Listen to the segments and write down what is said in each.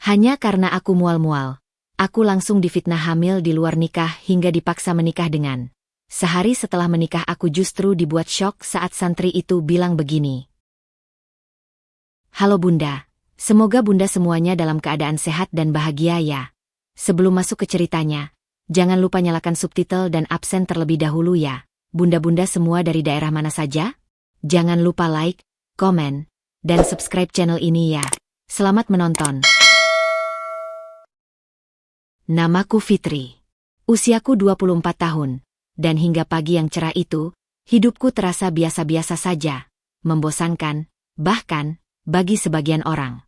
Hanya karena aku mual-mual. Aku langsung difitnah hamil di luar nikah hingga dipaksa menikah dengan. Sehari setelah menikah aku justru dibuat syok saat santri itu bilang begini. Halo Bunda, semoga Bunda semuanya dalam keadaan sehat dan bahagia ya. Sebelum masuk ke ceritanya, jangan lupa nyalakan subtitle dan absen terlebih dahulu ya. Bunda-bunda semua dari daerah mana saja? Jangan lupa like, komen, dan subscribe channel ini ya. Selamat menonton. Namaku Fitri. Usiaku 24 tahun, dan hingga pagi yang cerah itu, hidupku terasa biasa-biasa saja, membosankan, bahkan, bagi sebagian orang.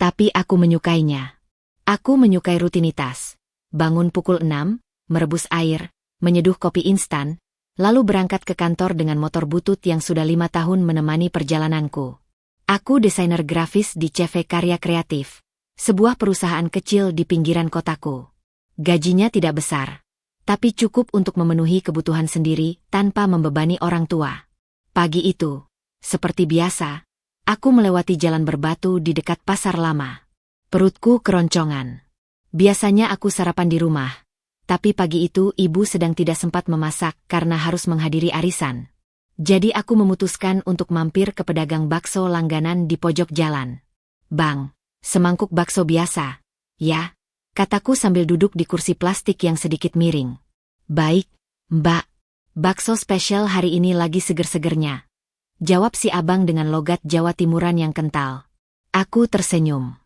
Tapi aku menyukainya. Aku menyukai rutinitas. Bangun pukul 6, merebus air, menyeduh kopi instan, lalu berangkat ke kantor dengan motor butut yang sudah 5 tahun menemani perjalananku. Aku desainer grafis di CV Karya Kreatif, sebuah perusahaan kecil di pinggiran kotaku. Gajinya tidak besar, tapi cukup untuk memenuhi kebutuhan sendiri tanpa membebani orang tua. Pagi itu, seperti biasa, aku melewati jalan berbatu di dekat pasar lama. Perutku keroncongan. Biasanya aku sarapan di rumah, tapi pagi itu ibu sedang tidak sempat memasak karena harus menghadiri arisan. Jadi aku memutuskan untuk mampir ke pedagang bakso langganan di pojok jalan. Bang, semangkuk bakso biasa, ya? Kataku sambil duduk di kursi plastik yang sedikit miring. Baik, Mbak. Bakso spesial hari ini lagi seger-segernya. Jawab si abang dengan logat Jawa Timuran yang kental. Aku tersenyum.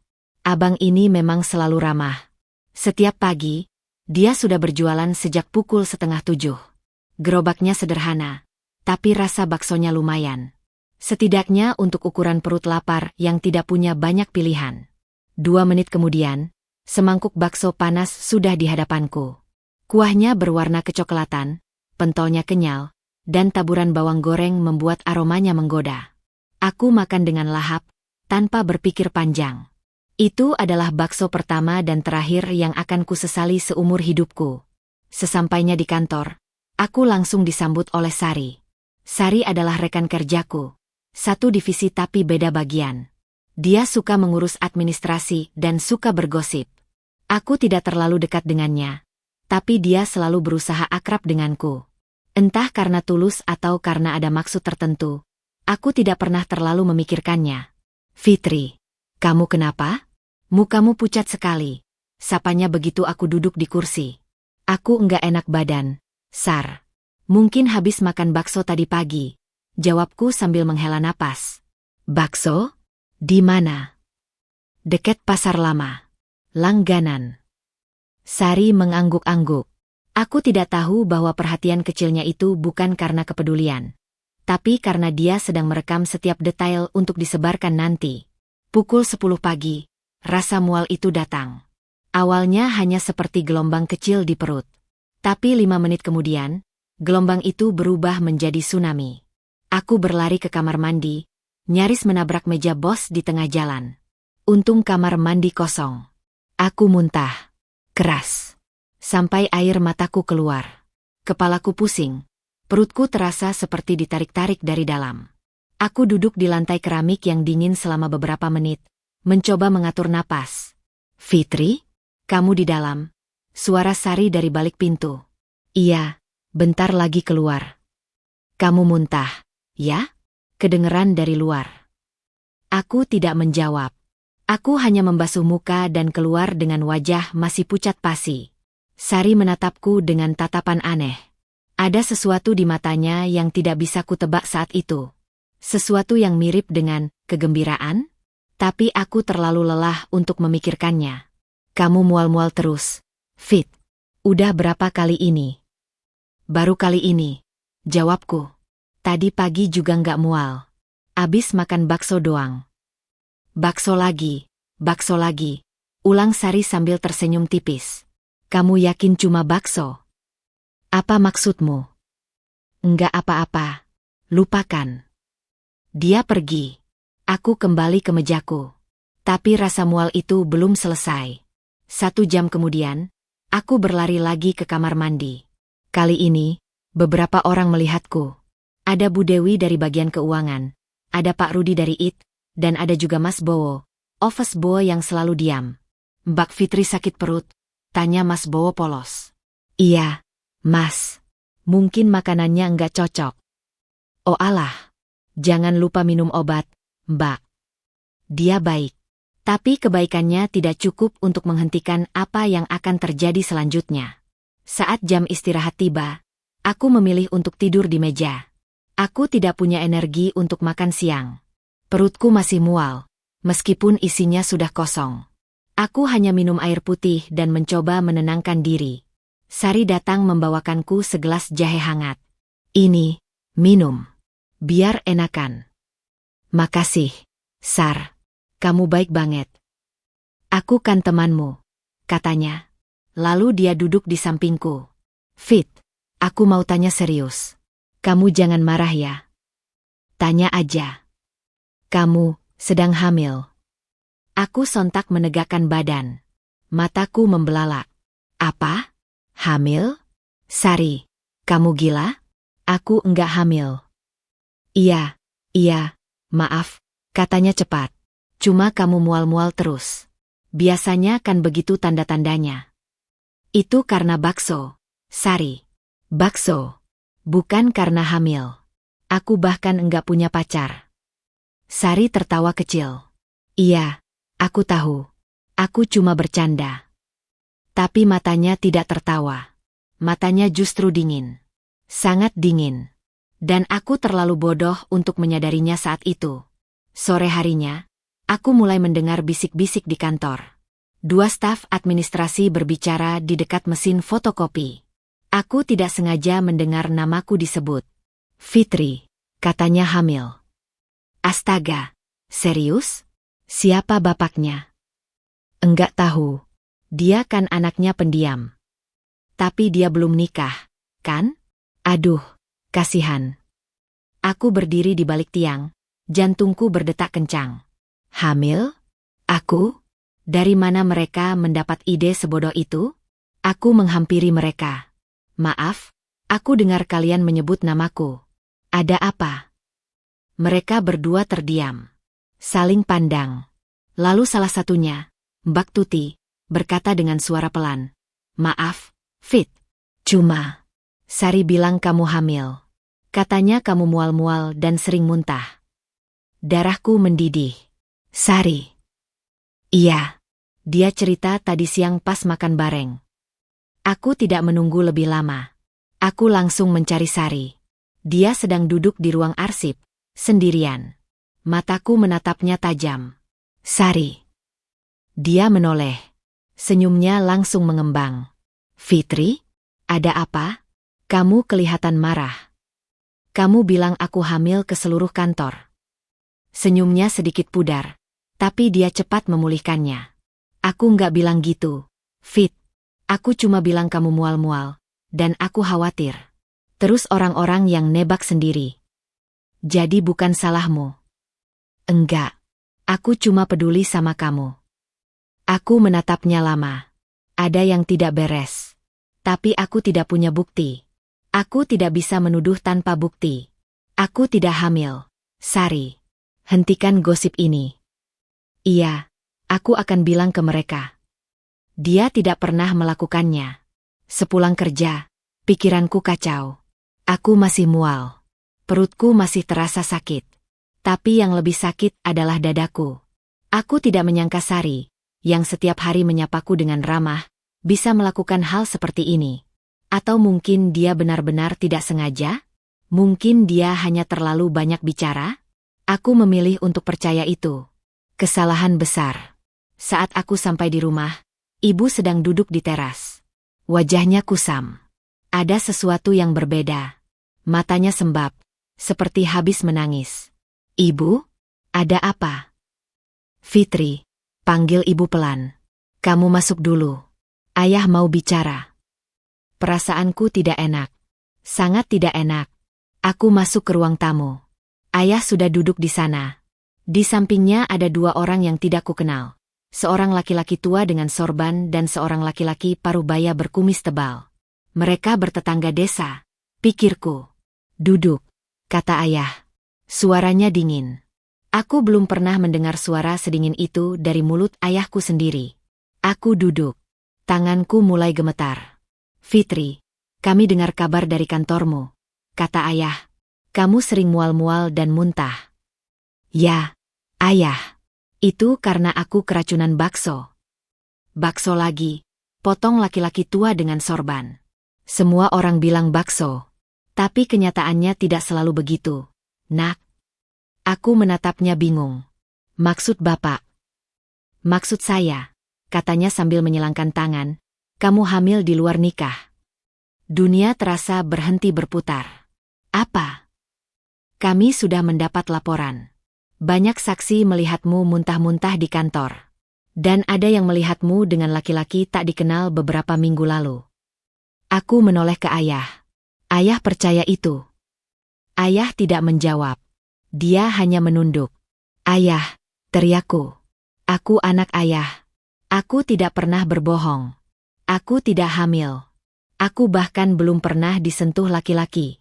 Abang ini memang selalu ramah. Setiap pagi, dia sudah berjualan sejak pukul 6:30. Gerobaknya sederhana, tapi rasa baksonya lumayan. Setidaknya untuk ukuran perut lapar yang tidak punya banyak pilihan. 2 menit kemudian, semangkuk bakso panas sudah di hadapanku. Kuahnya berwarna kecoklatan, pentolnya kenyal, dan taburan bawang goreng membuat aromanya menggoda. Aku makan dengan lahap, tanpa berpikir panjang. Itu adalah bakso pertama dan terakhir yang akan kusesali seumur hidupku. Sesampainya di kantor, aku langsung disambut oleh Sari. Sari adalah rekan kerjaku. Satu divisi tapi beda bagian. Dia suka mengurus administrasi dan suka bergosip. Aku tidak terlalu dekat dengannya, tapi dia selalu berusaha akrab denganku. Entah karena tulus atau karena ada maksud tertentu, aku tidak pernah terlalu memikirkannya. Fitri, kamu kenapa? Mukamu pucat sekali. Sapanya begitu aku duduk di kursi. Aku enggak enak badan, Sar. Mungkin habis makan bakso tadi pagi, jawabku sambil menghela napas. Bakso? Di mana? Dekat pasar lama. Langganan. Sari mengangguk-angguk. Aku tidak tahu bahwa perhatian kecilnya itu bukan karena kepedulian, tapi karena dia sedang merekam setiap detail untuk disebarkan nanti. Pukul 10 pagi, rasa mual itu datang. Awalnya hanya seperti gelombang kecil di perut. Tapi 5 menit kemudian, gelombang itu berubah menjadi tsunami. Aku berlari ke kamar mandi, nyaris menabrak meja bos di tengah jalan. Untung kamar mandi kosong. Aku muntah. Keras. Sampai air mataku keluar. Kepalaku pusing. Perutku terasa seperti ditarik-tarik dari dalam. Aku duduk di lantai keramik yang dingin selama beberapa menit, mencoba mengatur napas. Fitri? Kamu di dalam? Suara Sari dari balik pintu. Iya, bentar lagi keluar. Kamu muntah, ya? Kedengeran dari luar. Aku tidak menjawab. Aku hanya membasuh muka dan keluar dengan wajah masih pucat pasi. Sari menatapku dengan tatapan aneh. Ada sesuatu di matanya yang tidak bisa kutebak saat itu. Sesuatu yang mirip dengan kegembiraan? Tapi aku terlalu lelah untuk memikirkannya. Kamu mual-mual terus, Fit. Udah berapa kali ini? Baru kali ini, jawabku. Tadi pagi juga nggak mual. Abis makan bakso doang. Bakso lagi, ulang Sari sambil tersenyum tipis. Kamu yakin cuma bakso? Apa maksudmu? Enggak apa-apa. Lupakan. Dia pergi. Aku kembali ke mejaku. Tapi rasa mual itu belum selesai. 1 jam kemudian, aku berlari lagi ke kamar mandi. Kali ini, beberapa orang melihatku. Ada Bu Dewi dari bagian keuangan, ada Pak Rudi dari IT, dan ada juga Mas Bowo, office boy yang selalu diam. Mbak Fitri sakit perut? Tanya Mas Bowo polos. Iya, Mas. Mungkin makanannya enggak cocok. Oh alah. Jangan lupa minum obat, Mbak. Dia baik. Tapi kebaikannya tidak cukup untuk menghentikan apa yang akan terjadi selanjutnya. Saat jam istirahat tiba, aku memilih untuk tidur di meja. Aku tidak punya energi untuk makan siang. Perutku masih mual, meskipun isinya sudah kosong. Aku hanya minum air putih dan mencoba menenangkan diri. Sari datang membawakanku segelas jahe hangat. Ini, minum. Biar enakan. Makasih, Sar. Kamu baik banget. Aku kan temanmu, katanya. Lalu dia duduk di sampingku. Fit, aku mau tanya serius. Kamu jangan marah ya. Tanya aja. Kamu sedang hamil. Aku sontak menegakkan badan. Mataku membelalak. Apa? Hamil? Sari, kamu gila? Aku enggak hamil. Iya, maaf, katanya cepat. Cuma kamu mual-mual terus. Biasanya kan begitu tanda-tandanya. Itu karena bakso, Sari. Bakso. Bukan karena hamil. Aku bahkan enggak punya pacar. Sari tertawa kecil. Iya, aku tahu. Aku cuma bercanda. Tapi matanya tidak tertawa. Matanya justru dingin. Sangat dingin. Dan aku terlalu bodoh untuk menyadarinya saat itu. Sore harinya, aku mulai mendengar bisik-bisik di kantor. Dua staf administrasi berbicara di dekat mesin fotokopi. Aku tidak sengaja mendengar namaku disebut. Fitri, katanya hamil. Astaga, serius? Siapa bapaknya? Enggak tahu. Dia kan anaknya pendiam. Tapi dia belum nikah, kan? Aduh, kasihan. Aku berdiri di balik tiang, jantungku berdetak kencang. Hamil? Aku? Dari mana mereka mendapat ide sebodoh itu? Aku menghampiri mereka. Maaf, aku dengar kalian menyebut namaku. Ada apa? Mereka berdua terdiam. Saling pandang. Lalu salah satunya, Mbak Tuti, berkata dengan suara pelan. Maaf, Fit. Cuma. Sari bilang kamu hamil. Katanya kamu mual-mual dan sering muntah. Darahku mendidih. Sari. Iya. Dia cerita tadi siang pas makan bareng. Aku tidak menunggu lebih lama. Aku langsung mencari Sari. Dia sedang duduk di ruang arsip, sendirian. Mataku menatapnya tajam. Sari. Dia menoleh. Senyumnya langsung mengembang. Fitri? Ada apa? Kamu kelihatan marah. Kamu bilang aku hamil ke seluruh kantor. Senyumnya sedikit pudar, tapi dia cepat memulihkannya. Aku nggak bilang gitu, Fit. Aku cuma bilang kamu mual-mual, dan aku khawatir. Terus orang-orang yang nebak sendiri. Jadi bukan salahmu. Enggak. Aku cuma peduli sama kamu. Aku menatapnya lama. Ada yang tidak beres. Tapi aku tidak punya bukti. Aku tidak bisa menuduh tanpa bukti. Aku tidak hamil. Sari. Hentikan gosip ini. Iya, aku akan bilang ke mereka. Dia tidak pernah melakukannya. Sepulang kerja, pikiranku kacau. Aku masih mual. Perutku masih terasa sakit. Tapi yang lebih sakit adalah dadaku. Aku tidak menyangka Sari, yang setiap hari menyapaku dengan ramah, bisa melakukan hal seperti ini. Atau mungkin dia benar-benar tidak sengaja? Mungkin dia hanya terlalu banyak bicara? Aku memilih untuk percaya itu. Kesalahan besar. Saat aku sampai di rumah, ibu sedang duduk di teras. Wajahnya kusam. Ada sesuatu yang berbeda. Matanya sembab, seperti habis menangis. Ibu? Ada apa? Fitri, panggil ibu pelan. Kamu masuk dulu. Ayah mau bicara. Perasaanku tidak enak. Sangat tidak enak. Aku masuk ke ruang tamu. Ayah sudah duduk di sana. Di sampingnya ada dua orang yang tidak kukenal. Seorang laki-laki tua dengan sorban dan seorang laki-laki parubaya berkumis tebal. Mereka bertetangga desa, pikirku. Duduk, kata ayah. Suaranya dingin. Aku belum pernah mendengar suara sedingin itu dari mulut ayahku sendiri. Aku duduk. Tanganku mulai gemetar. Fitri, kami dengar kabar dari kantormu, kata ayah. Kamu sering mual-mual dan muntah. Ya, ayah. Itu karena aku keracunan bakso. Bakso lagi, potong laki-laki tua dengan sorban. Semua orang bilang bakso. Tapi kenyataannya tidak selalu begitu, Nak. Aku menatapnya bingung. Maksud Bapak? Maksud saya, katanya sambil menyilangkan tangan, kamu hamil di luar nikah. Dunia terasa berhenti berputar. Apa? Kami sudah mendapat laporan. Banyak saksi melihatmu muntah-muntah di kantor. Dan ada yang melihatmu dengan laki-laki tak dikenal beberapa minggu lalu. Aku menoleh ke ayah. Ayah percaya itu. Ayah tidak menjawab. Dia hanya menunduk. Ayah, teriakku. Aku anak ayah. Aku tidak pernah berbohong. Aku tidak hamil. Aku bahkan belum pernah disentuh laki-laki.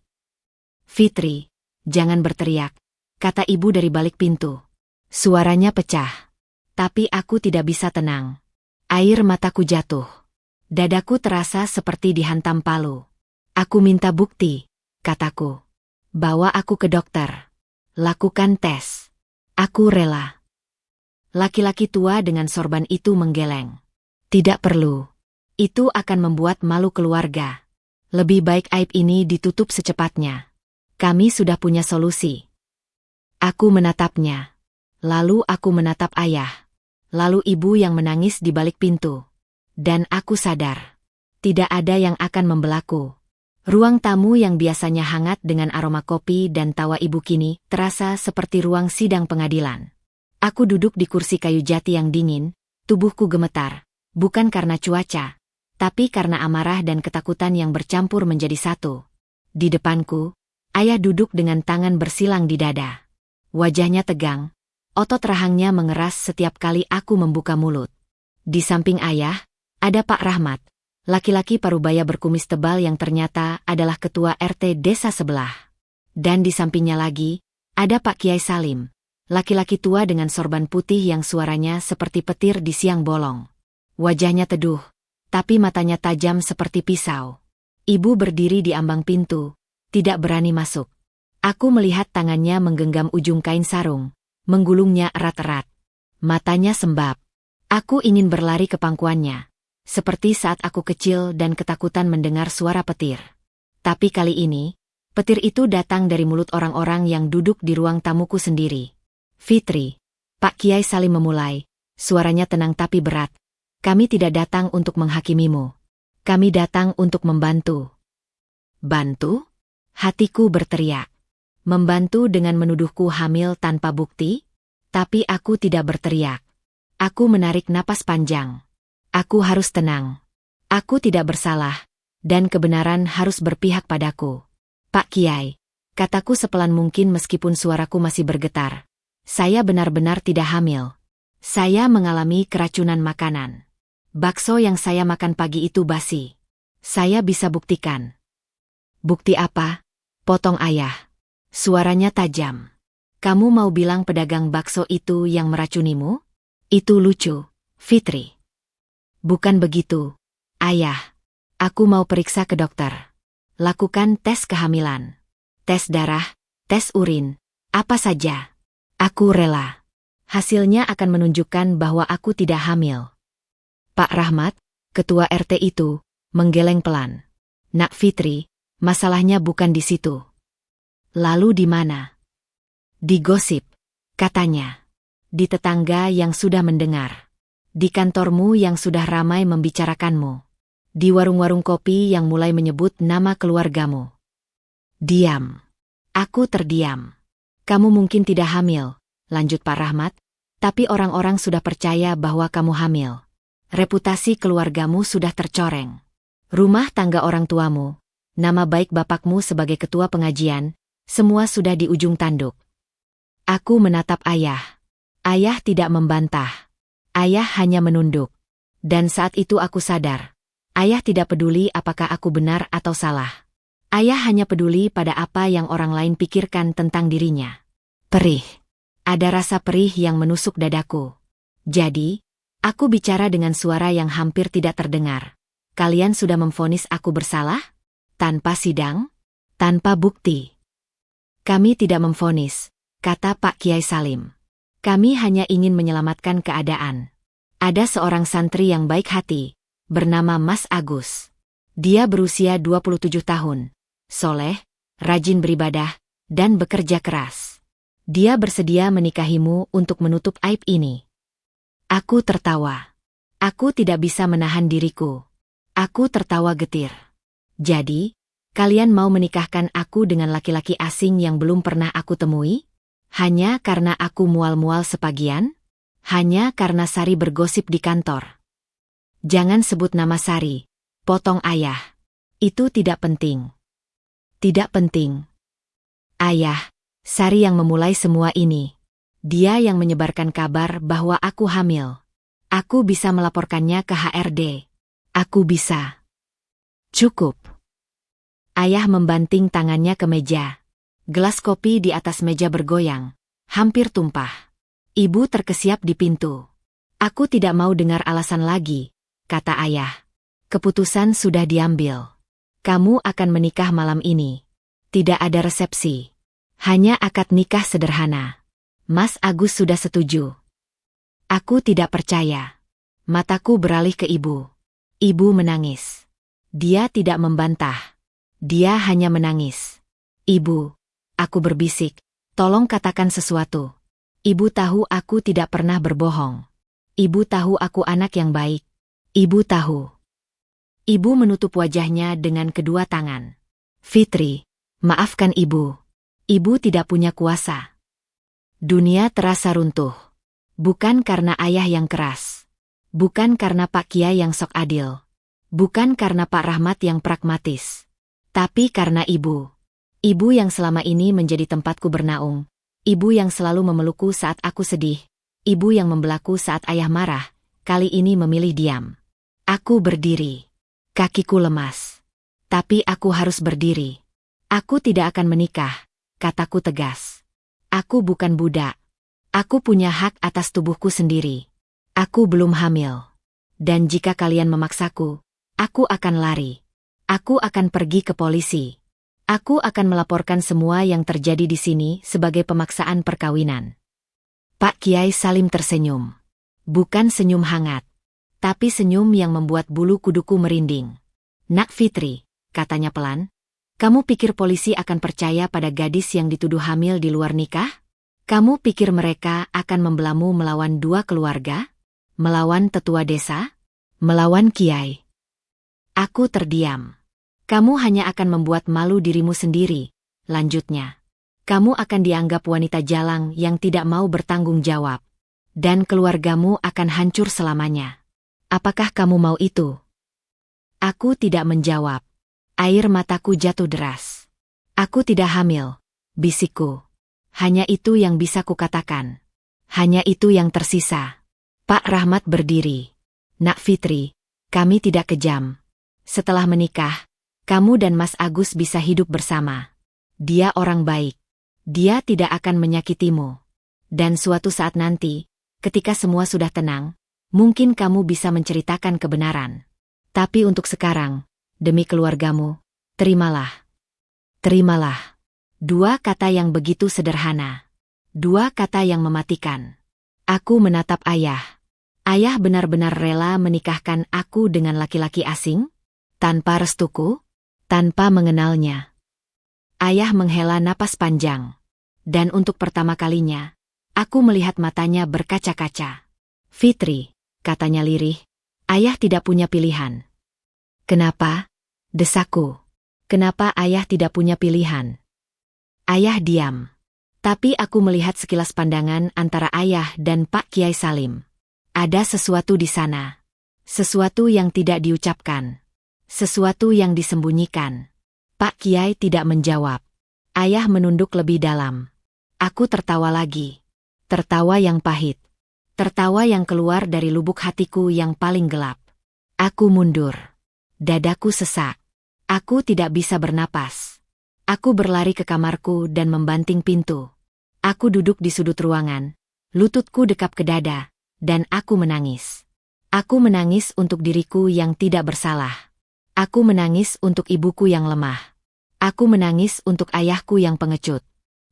Fitri, jangan berteriak, kata ibu dari balik pintu. Suaranya pecah. Tapi aku tidak bisa tenang. Air mataku jatuh. Dadaku terasa seperti dihantam palu. Aku minta bukti, kataku. Bawa aku ke dokter. Lakukan tes. Aku rela. Laki-laki tua dengan sorban itu menggeleng. Tidak perlu. Itu akan membuat malu keluarga. Lebih baik aib ini ditutup secepatnya. Kami sudah punya solusi. Aku menatapnya. Lalu aku menatap ayah. Lalu ibu yang menangis di balik pintu. Dan aku sadar. Tidak ada yang akan membelaku. Ruang tamu yang biasanya hangat dengan aroma kopi dan tawa ibu kini terasa seperti ruang sidang pengadilan. Aku duduk di kursi kayu jati yang dingin, tubuhku gemetar. Bukan karena cuaca, tapi karena amarah dan ketakutan yang bercampur menjadi satu. Di depanku, ayah duduk dengan tangan bersilang di dada. Wajahnya tegang, otot rahangnya mengeras setiap kali aku membuka mulut. Di samping ayah, ada Pak Rahmat, laki-laki parubaya berkumis tebal yang ternyata adalah ketua RT desa sebelah. Dan di sampingnya lagi, ada Pak Kiai Salim, laki-laki tua dengan sorban putih yang suaranya seperti petir di siang bolong. Wajahnya teduh, tapi matanya tajam seperti pisau. Ibu berdiri di ambang pintu, tidak berani masuk. Aku melihat tangannya menggenggam ujung kain sarung, menggulungnya erat-erat. Matanya sembab. Aku ingin berlari ke pangkuannya, seperti saat aku kecil dan ketakutan mendengar suara petir. Tapi kali ini, petir itu datang dari mulut orang-orang yang duduk di ruang tamuku sendiri. Fitri, Pak Kiai Salim memulai, suaranya tenang tapi berat. Kami tidak datang untuk menghakimimu. Kami datang untuk membantu. Bantu? Hatiku berteriak. Membantu dengan menuduhku hamil tanpa bukti? Tapi aku tidak berteriak. Aku menarik napas panjang. Aku harus tenang. Aku tidak bersalah, dan kebenaran harus berpihak padaku. Pak Kiai, kataku sepelan mungkin meskipun suaraku masih bergetar. Saya benar-benar tidak hamil. Saya mengalami keracunan makanan. Bakso yang saya makan pagi itu basi. Saya bisa buktikan. Bukti apa? Potong ayah. Suaranya tajam. Kamu mau bilang pedagang bakso itu yang meracunimu? Itu lucu, Fitri. Bukan begitu, ayah. Aku mau periksa ke dokter. Lakukan tes kehamilan. Tes darah, tes urin, apa saja. Aku rela. Hasilnya akan menunjukkan bahwa aku tidak hamil. Pak Rahmat, ketua RT itu, menggeleng pelan. Nak Fitri, masalahnya bukan di situ. Lalu di mana? Di gosip, katanya. Di tetangga yang sudah mendengar. Di kantormu yang sudah ramai membicarakanmu. Di warung-warung kopi yang mulai menyebut nama keluargamu. Diam. Aku terdiam. Kamu mungkin tidak hamil, lanjut Pak Rahmat, tapi orang-orang sudah percaya bahwa kamu hamil. Reputasi keluargamu sudah tercoreng. Rumah tangga orang tuamu, nama baik bapakmu sebagai ketua pengajian, semua sudah di ujung tanduk. Aku menatap ayah. Ayah tidak membantah. Ayah hanya menunduk. Dan saat itu aku sadar. Ayah tidak peduli apakah aku benar atau salah. Ayah hanya peduli pada apa yang orang lain pikirkan tentang dirinya. Perih. Ada rasa perih yang menusuk dadaku. Jadi, Aku bicara dengan suara yang hampir tidak terdengar. Kalian sudah memvonis aku bersalah? Tanpa sidang? Tanpa bukti. Kami tidak memvonis, kata Pak Kiai Salim. Kami hanya ingin menyelamatkan keadaan. Ada seorang santri yang baik hati, bernama Mas Agus. Dia berusia 27 tahun, soleh, rajin beribadah, dan bekerja keras. Dia bersedia menikahimu untuk menutup aib ini. Aku tertawa. Aku tidak bisa menahan diriku. Aku tertawa getir. Jadi, kalian mau menikahkan aku dengan laki-laki asing yang belum pernah aku temui? Hanya karena aku mual-mual sepagian? Hanya karena Sari bergosip di kantor? Jangan sebut nama Sari, potong Ayah. Itu tidak penting. Tidak penting. Ayah, Sari yang memulai semua ini. Dia yang menyebarkan kabar bahwa aku hamil. Aku bisa melaporkannya ke HRD. Aku bisa. Cukup. Ayah membanting tangannya ke meja. Gelas kopi di atas meja bergoyang, hampir tumpah. Ibu terkesiap di pintu. Aku tidak mau dengar alasan lagi, kata Ayah. Keputusan sudah diambil. Kamu akan menikah malam ini. Tidak ada resepsi. Hanya akad nikah sederhana. Mas Agus sudah setuju. Aku tidak percaya. Mataku beralih ke ibu. Ibu menangis. Dia tidak membantah. Dia hanya menangis. Ibu, aku berbisik, tolong katakan sesuatu. Ibu tahu aku tidak pernah berbohong. Ibu tahu aku anak yang baik. Ibu tahu. Ibu menutup wajahnya dengan kedua tangan. Fitri, maafkan ibu. Ibu tidak punya kuasa. Dunia terasa runtuh. Bukan karena ayah yang keras. Bukan karena Pak Kiai yang sok adil. Bukan karena Pak Rahmat yang pragmatis. Tapi karena ibu. Ibu yang selama ini menjadi tempatku bernaung. Ibu yang selalu memelukku saat aku sedih. Ibu yang membelaku saat ayah marah. Kali ini memilih diam. Aku berdiri. Kakiku lemas. Tapi aku harus berdiri. Aku tidak akan menikah, kataku tegas. Aku bukan budak. Aku punya hak atas tubuhku sendiri. Aku belum hamil. Dan jika kalian memaksaku, aku akan lari. Aku akan pergi ke polisi. Aku akan melaporkan semua yang terjadi di sini sebagai pemaksaan perkawinan. Pak Kiai Salim tersenyum. Bukan senyum hangat, tapi senyum yang membuat bulu kuduku merinding. Nak Fitri, katanya pelan, kamu pikir polisi akan percaya pada gadis yang dituduh hamil di luar nikah? Kamu pikir mereka akan membelamu melawan dua keluarga? Melawan tetua desa? Melawan kiai? Aku terdiam. Kamu hanya akan membuat malu dirimu sendiri, lanjutnya. Kamu akan dianggap wanita jalang yang tidak mau bertanggung jawab. Dan keluargamu akan hancur selamanya. Apakah kamu mau itu? Aku tidak menjawab. Air mataku jatuh deras. Aku tidak hamil, bisikku. Hanya itu yang bisa kukatakan. Hanya itu yang tersisa. Pak Rahmat berdiri. Nak Fitri, kami tidak kejam. Setelah menikah, kamu dan Mas Agus bisa hidup bersama. Dia orang baik. Dia tidak akan menyakitimu. Dan suatu saat nanti, ketika semua sudah tenang, mungkin kamu bisa menceritakan kebenaran. Tapi untuk sekarang, demi keluargamu, terimalah. Terimalah. Dua kata yang begitu sederhana. Dua kata yang mematikan. Aku menatap ayah. Ayah benar-benar rela menikahkan aku dengan laki-laki asing? Tanpa restuku? Tanpa mengenalnya. Ayah menghela napas panjang. Dan untuk pertama kalinya, aku melihat matanya berkaca-kaca. Fitri, katanya lirih, ayah tidak punya pilihan. Kenapa? Desaku. Kenapa ayah tidak punya pilihan? Ayah diam. Tapi aku melihat sekilas pandangan antara ayah dan Pak Kiai Salim. Ada sesuatu di sana. Sesuatu yang tidak diucapkan. Sesuatu yang disembunyikan. Pak Kiai tidak menjawab. Ayah menunduk lebih dalam. Aku tertawa lagi. Tertawa yang pahit. Tertawa yang keluar dari lubuk hatiku yang paling gelap. Aku mundur. Dadaku sesak. Aku tidak bisa bernapas. Aku berlari ke kamarku dan membanting pintu. Aku duduk di sudut ruangan. Lututku dekap ke dada. Dan aku menangis. Aku menangis untuk diriku yang tidak bersalah. Aku menangis untuk ibuku yang lemah. Aku menangis untuk ayahku yang pengecut.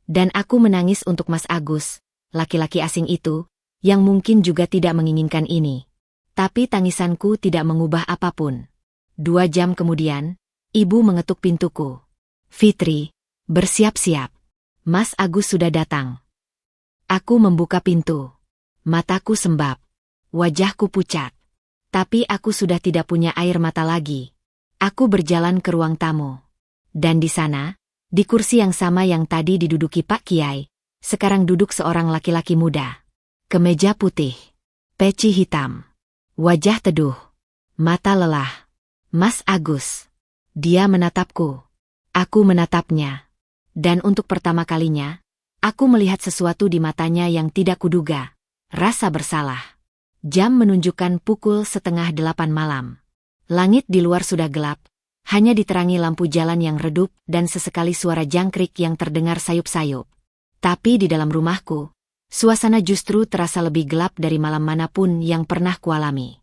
Dan aku menangis untuk Mas Agus, laki-laki asing itu, yang mungkin juga tidak menginginkan ini. Tapi tangisanku tidak mengubah apapun. 2 jam kemudian, ibu mengetuk pintuku. Fitri, bersiap-siap. Mas Agus sudah datang. Aku membuka pintu. Mataku sembab. Wajahku pucat. Tapi aku sudah tidak punya air mata lagi. Aku berjalan ke ruang tamu. Dan di sana, di kursi yang sama yang tadi diduduki Pak Kiai, sekarang duduk seorang laki-laki muda. Kemeja putih. Peci hitam. Wajah teduh. Mata lelah. Mas Agus. Dia menatapku. Aku menatapnya. Dan untuk pertama kalinya, aku melihat sesuatu di matanya yang tidak kuduga. Rasa bersalah. Jam menunjukkan pukul 7:30 malam. Langit di luar sudah gelap, hanya diterangi lampu jalan yang redup dan sesekali suara jangkrik yang terdengar sayup-sayup. Tapi di dalam rumahku, suasana justru terasa lebih gelap dari malam manapun yang pernah kualami.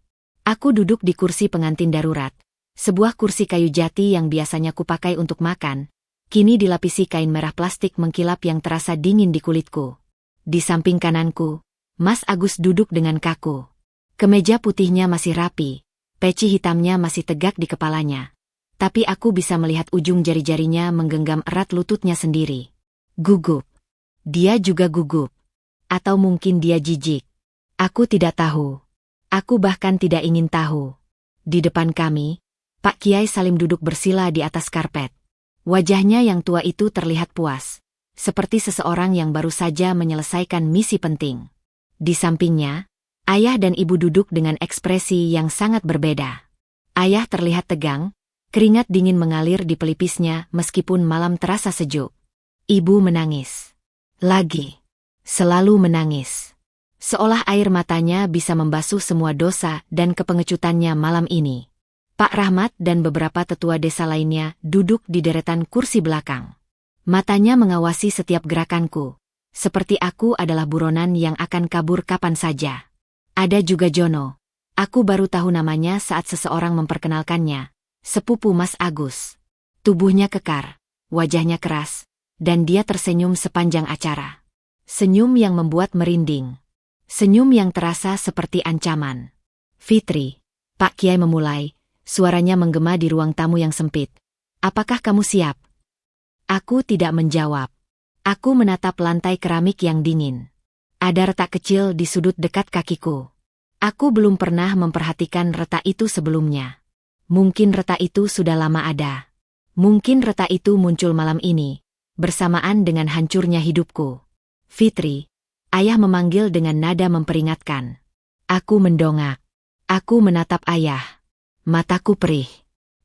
Aku duduk di kursi pengantin darurat, sebuah kursi kayu jati yang biasanya kupakai untuk makan, kini dilapisi kain merah plastik mengkilap yang terasa dingin di kulitku. Di samping kananku, Mas Agus duduk dengan kaku. Kemeja putihnya masih rapi, peci hitamnya masih tegak di kepalanya. Tapi aku bisa melihat ujung jari-jarinya menggenggam erat lututnya sendiri. Gugup. Dia juga gugup. Atau mungkin dia jijik. Aku tidak tahu. Aku bahkan tidak ingin tahu. Di depan kami, Pak Kiai Salim duduk bersila di atas karpet. Wajahnya yang tua itu terlihat puas, seperti seseorang yang baru saja menyelesaikan misi penting. Di sampingnya, ayah dan ibu duduk dengan ekspresi yang sangat berbeda. Ayah terlihat tegang, keringat dingin mengalir di pelipisnya meskipun malam terasa sejuk. Ibu menangis. Lagi. Selalu menangis. Seolah air matanya bisa membasuh semua dosa dan kepengecutannya malam ini. Pak Rahmat dan beberapa tetua desa lainnya duduk di deretan kursi belakang. Matanya mengawasi setiap gerakanku. Seperti aku adalah buronan yang akan kabur kapan saja. Ada juga Jono. Aku baru tahu namanya saat seseorang memperkenalkannya. Sepupu Mas Agus. Tubuhnya kekar, wajahnya keras, dan dia tersenyum sepanjang acara. Senyum yang membuat merinding. Senyum yang terasa seperti ancaman. Fitri, Pak Kiai memulai, suaranya menggema di ruang tamu yang sempit. Apakah kamu siap? Aku tidak menjawab. Aku menatap lantai keramik yang dingin. Ada retak kecil di sudut dekat kakiku. Aku belum pernah memperhatikan retak itu sebelumnya. Mungkin retak itu sudah lama ada. Mungkin retak itu muncul malam ini, bersamaan dengan hancurnya hidupku. Fitri, ayah memanggil dengan nada memperingatkan. Aku mendongak. Aku menatap ayah. Mataku perih.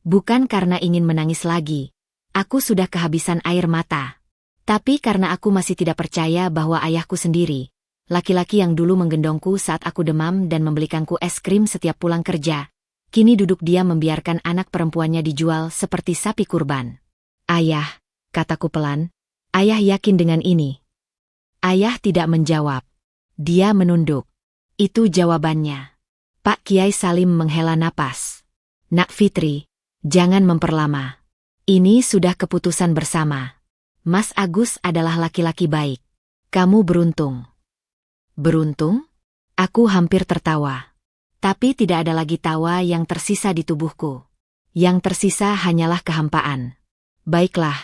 Bukan karena ingin menangis lagi. Aku sudah kehabisan air mata. Tapi karena aku masih tidak percaya bahwa ayahku sendiri, laki-laki yang dulu menggendongku saat aku demam dan membelikanku es krim setiap pulang kerja, kini duduk diam membiarkan anak perempuannya dijual seperti sapi kurban. Ayah, kataku pelan, ayah yakin dengan ini? Ayah tidak menjawab. Dia menunduk. Itu jawabannya. Pak Kiai Salim menghela napas. Nak Fitri, jangan memperlama. Ini sudah keputusan bersama. Mas Agus adalah laki-laki baik. Kamu beruntung. Beruntung? Aku hampir tertawa. Tapi tidak ada lagi tawa yang tersisa di tubuhku. Yang tersisa hanyalah kehampaan. Baiklah,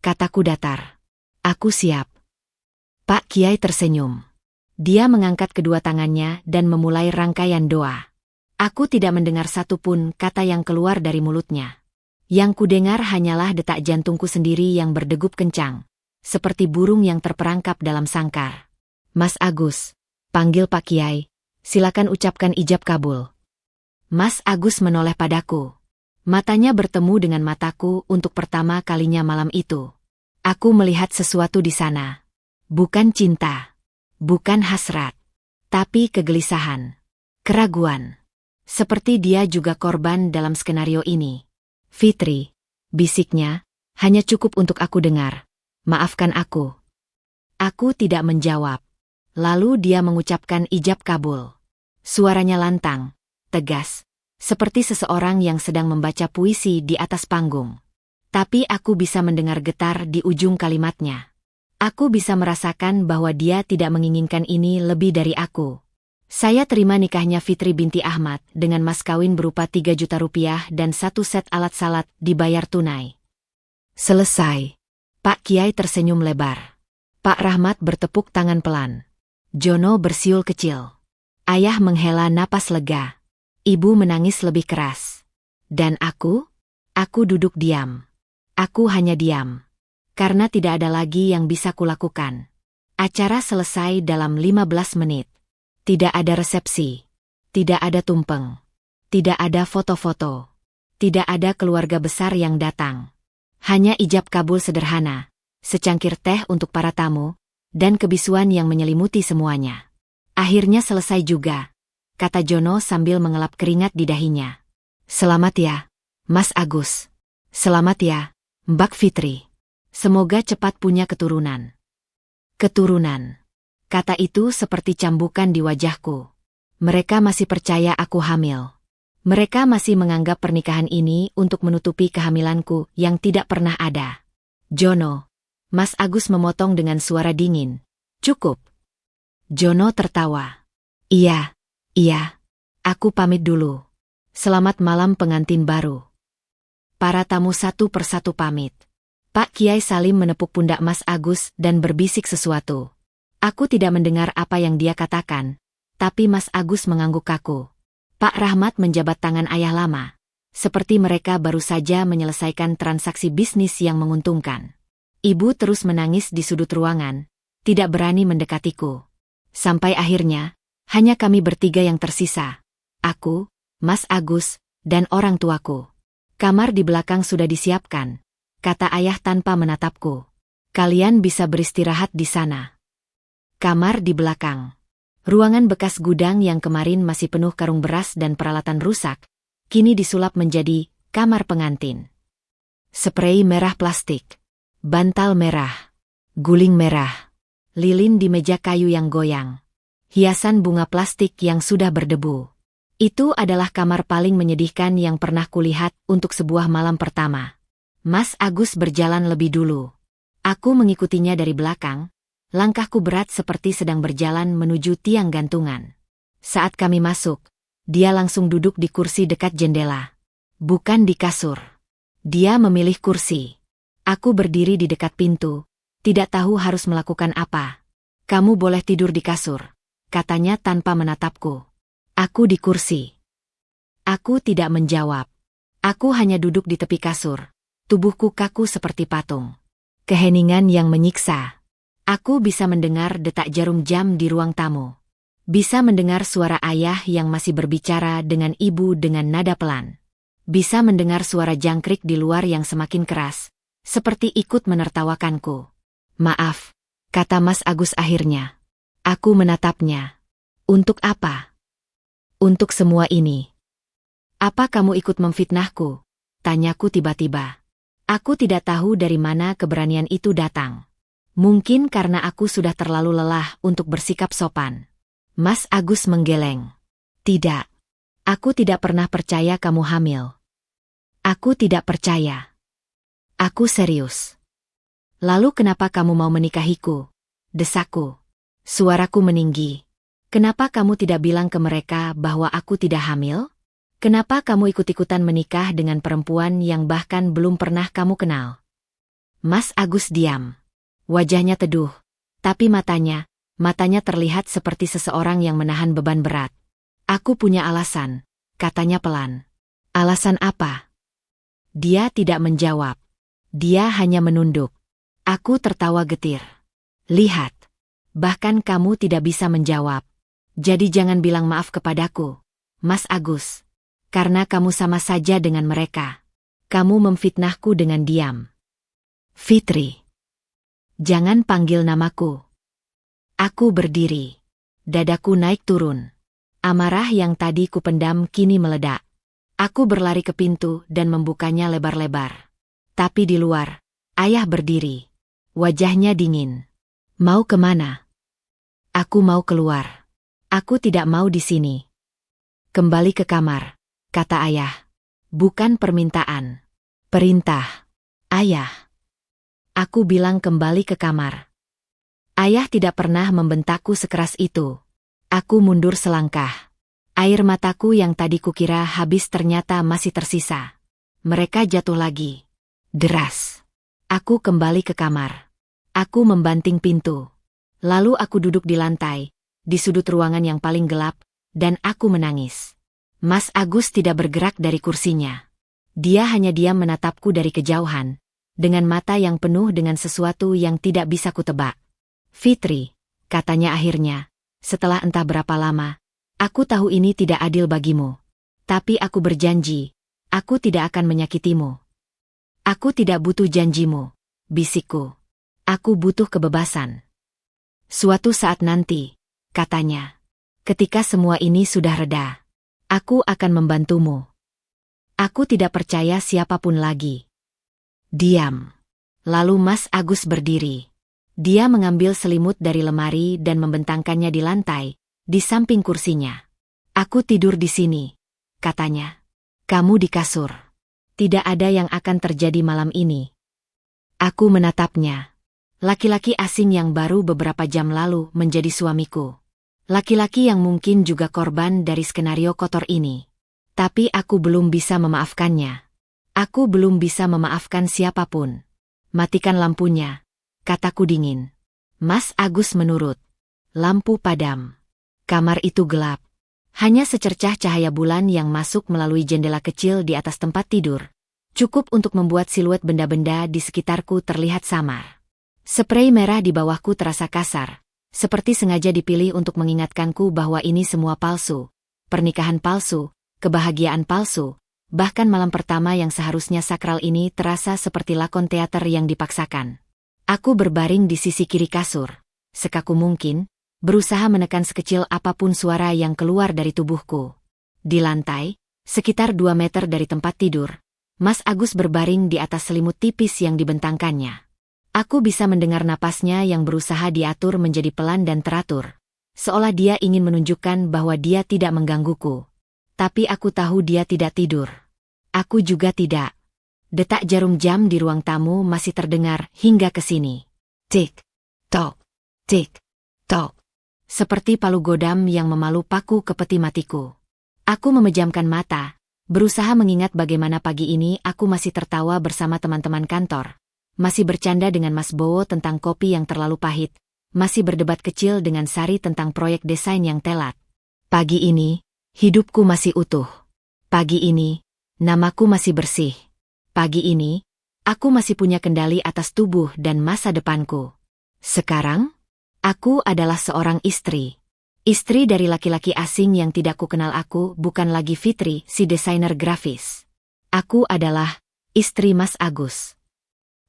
kataku datar. Aku siap. Pak Kiai tersenyum. Dia mengangkat kedua tangannya dan memulai rangkaian doa. Aku tidak mendengar satupun kata yang keluar dari mulutnya. Yang kudengar hanyalah detak jantungku sendiri yang berdegup kencang, seperti burung yang terperangkap dalam sangkar. Mas Agus, panggil Pak Kiai, silakan ucapkan ijab kabul. Mas Agus menoleh padaku. Matanya bertemu dengan mataku untuk pertama kalinya malam itu. Aku melihat sesuatu di sana. Bukan cinta, bukan hasrat, tapi kegelisahan, keraguan. Seperti dia juga korban dalam skenario ini. Fitri, bisiknya, hanya cukup untuk aku dengar. Maafkan aku. Aku tidak menjawab. Lalu dia mengucapkan ijab kabul. Suaranya lantang, tegas, seperti seseorang yang sedang membaca puisi di atas panggung. Tapi aku bisa mendengar getar di ujung kalimatnya. Aku bisa merasakan bahwa dia tidak menginginkan ini lebih dari aku. Saya terima nikahnya Fitri binti Ahmad dengan mas kawin berupa 3 juta rupiah dan 1 set alat salat dibayar tunai. Selesai. Pak Kiai tersenyum lebar. Pak Rahmat bertepuk tangan pelan. Jono bersiul kecil. Ayah menghela napas lega. Ibu menangis lebih keras. Dan aku duduk diam. Aku hanya diam. Karena tidak ada lagi yang bisa kulakukan. Acara selesai dalam 15 menit. Tidak ada resepsi. Tidak ada tumpeng. Tidak ada foto-foto. Tidak ada keluarga besar yang datang. Hanya ijab kabul sederhana, secangkir teh untuk para tamu, dan kebisuan yang menyelimuti semuanya. Akhirnya selesai juga, kata Jono sambil mengelap keringat di dahinya. Selamat ya, Mas Agus. Selamat ya, Mbak Fitri. Semoga cepat punya keturunan. Keturunan. Kata itu seperti cambukan di wajahku. Mereka masih percaya aku hamil. Mereka masih menganggap pernikahan ini untuk menutupi kehamilanku yang tidak pernah ada. Jono. Mas Agus memotong dengan suara dingin. Cukup. Jono tertawa. Iya. Aku pamit dulu. Selamat malam pengantin baru. Para tamu satu persatu pamit. Pak Kiai Salim menepuk pundak Mas Agus dan berbisik sesuatu. Aku tidak mendengar apa yang dia katakan, tapi Mas Agus mengangguk kaku. Pak Rahmat menjabat tangan ayah lama, seperti mereka baru saja menyelesaikan transaksi bisnis yang menguntungkan. Ibu terus menangis di sudut ruangan, tidak berani mendekatiku. Sampai akhirnya, hanya kami bertiga yang tersisa. Aku, Mas Agus, dan orang tuaku. Kamar di belakang sudah disiapkan, kata ayah tanpa menatapku. Kalian bisa beristirahat di sana. Kamar di belakang. Ruangan bekas gudang yang kemarin masih penuh karung beras dan peralatan rusak, kini disulap menjadi kamar pengantin. Sprei merah plastik, bantal merah, guling merah, lilin di meja kayu yang goyang, hiasan bunga plastik yang sudah berdebu. Itu adalah kamar paling menyedihkan yang pernah kulihat untuk sebuah malam pertama. Mas Agus berjalan lebih dulu. Aku mengikutinya dari belakang, langkahku berat seperti sedang berjalan menuju tiang gantungan. Saat kami masuk, dia langsung duduk di kursi dekat jendela. Bukan di kasur. Dia memilih kursi. Aku berdiri di dekat pintu, tidak tahu harus melakukan apa. Kamu boleh tidur di kasur, katanya tanpa menatapku. Aku di kursi. Aku tidak menjawab. Aku hanya duduk di tepi kasur. Tubuhku kaku seperti patung. Keheningan yang menyiksa. Aku bisa mendengar detak jarum jam di ruang tamu. Bisa mendengar suara ayah yang masih berbicara dengan ibu dengan nada pelan. Bisa mendengar suara jangkrik di luar yang semakin keras, seperti ikut menertawakanku. Maaf, kata Mas Agus akhirnya. Aku menatapnya. Untuk apa? Untuk semua ini. Apa kamu ikut memfitnahku? Tanyaku tiba-tiba. Aku tidak tahu dari mana keberanian itu datang. Mungkin karena aku sudah terlalu lelah untuk bersikap sopan. Mas Agus menggeleng. Tidak. Aku tidak pernah percaya kamu hamil. Aku tidak percaya. Aku serius. Lalu kenapa kamu mau menikahiku? Desakku. Suaraku meninggi. Kenapa kamu tidak bilang ke mereka bahwa aku tidak hamil? Kenapa kamu ikut-ikutan menikah dengan perempuan yang bahkan belum pernah kamu kenal? Mas Agus diam. Wajahnya teduh, tapi matanya terlihat seperti seseorang yang menahan beban berat. Aku punya alasan, katanya pelan. Alasan apa? Dia tidak menjawab. Dia hanya menunduk. Aku tertawa getir. Lihat. Bahkan kamu tidak bisa menjawab. Jadi jangan bilang maaf kepadaku, Mas Agus. Karena kamu sama saja dengan mereka. Kamu memfitnahku dengan diam. Fitri. Jangan panggil namaku. Aku berdiri. Dadaku naik turun. Amarah yang tadi kupendam kini meledak. Aku berlari ke pintu dan membukanya lebar-lebar. Tapi di luar, ayah berdiri. Wajahnya dingin. Mau kemana? Aku mau keluar. Aku tidak mau di sini. Kembali ke kamar, kata ayah. Bukan permintaan. Perintah. Ayah. Aku bilang kembali ke kamar. Ayah tidak pernah membentakku sekeras itu. Aku mundur selangkah. Air mataku yang tadi kukira habis ternyata masih tersisa. Mereka jatuh lagi. Deras. Aku kembali ke kamar. Aku membanting pintu. Lalu aku duduk di lantai, di sudut ruangan yang paling gelap, dan aku menangis. Mas Agus tidak bergerak dari kursinya. Dia hanya diam menatapku dari kejauhan, dengan mata yang penuh dengan sesuatu yang tidak bisa kutebak. Fitri, katanya akhirnya, setelah entah berapa lama, aku tahu ini tidak adil bagimu. Tapi aku berjanji, aku tidak akan menyakitimu. Aku tidak butuh janjimu, bisikku. Aku butuh kebebasan. Suatu saat nanti, katanya, ketika semua ini sudah reda, aku akan membantumu. Aku tidak percaya siapapun lagi. Diam. Lalu Mas Agus berdiri. Dia mengambil selimut dari lemari dan membentangkannya di lantai, di samping kursinya. Aku tidur di sini, katanya. Kamu di kasur. Tidak ada yang akan terjadi malam ini. Aku menatapnya. Laki-laki asing yang baru beberapa jam lalu menjadi suamiku. Laki-laki yang mungkin juga korban dari skenario kotor ini. Tapi aku belum bisa memaafkannya. Aku belum bisa memaafkan siapapun. Matikan lampunya, kataku dingin. Mas Agus menurut. Lampu padam. Kamar itu gelap. Hanya secercah cahaya bulan yang masuk melalui jendela kecil di atas tempat tidur. Cukup untuk membuat siluet benda-benda di sekitarku terlihat samar. Sprei merah di bawahku terasa kasar, seperti sengaja dipilih untuk mengingatkanku bahwa ini semua palsu. Pernikahan palsu, kebahagiaan palsu, bahkan malam pertama yang seharusnya sakral ini terasa seperti lakon teater yang dipaksakan. Aku berbaring di sisi kiri kasur, sekaku mungkin, berusaha menekan sekecil apapun suara yang keluar dari tubuhku. Di lantai, sekitar 2 meter dari tempat tidur, Mas Agus berbaring di atas selimut tipis yang dibentangkannya. Aku bisa mendengar napasnya yang berusaha diatur menjadi pelan dan teratur, seolah dia ingin menunjukkan bahwa dia tidak menggangguku. Tapi aku tahu dia tidak tidur. Aku juga tidak. Detak jarum jam di ruang tamu masih terdengar hingga ke sini. Tik, tok, tik, tok. Seperti palu godam yang memalu paku ke peti matiku. Aku memejamkan mata, berusaha mengingat bagaimana pagi ini aku masih tertawa bersama teman-teman kantor. Masih bercanda dengan Mas Bowo tentang kopi yang terlalu pahit. Masih berdebat kecil dengan Sari tentang proyek desain yang telat. Pagi ini, hidupku masih utuh. Pagi ini, namaku masih bersih. Pagi ini, aku masih punya kendali atas tubuh dan masa depanku. Sekarang, aku adalah seorang istri. Istri dari laki-laki asing yang tidak kukenal. Aku bukan lagi Fitri, si desainer grafis. Aku adalah istri Mas Agus.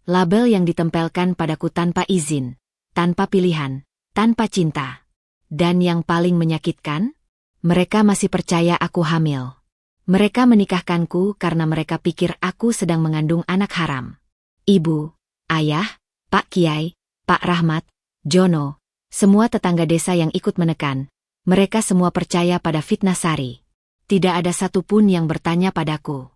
Label yang ditempelkan padaku tanpa izin, tanpa pilihan, tanpa cinta. Dan yang paling menyakitkan, mereka masih percaya aku hamil. Mereka menikahkanku karena mereka pikir aku sedang mengandung anak haram. Ibu, ayah, Pak Kiai, Pak Rahmat, Jono, semua tetangga desa yang ikut menekan, mereka semua percaya pada fitnah Sari. Tidak ada satupun yang bertanya padaku.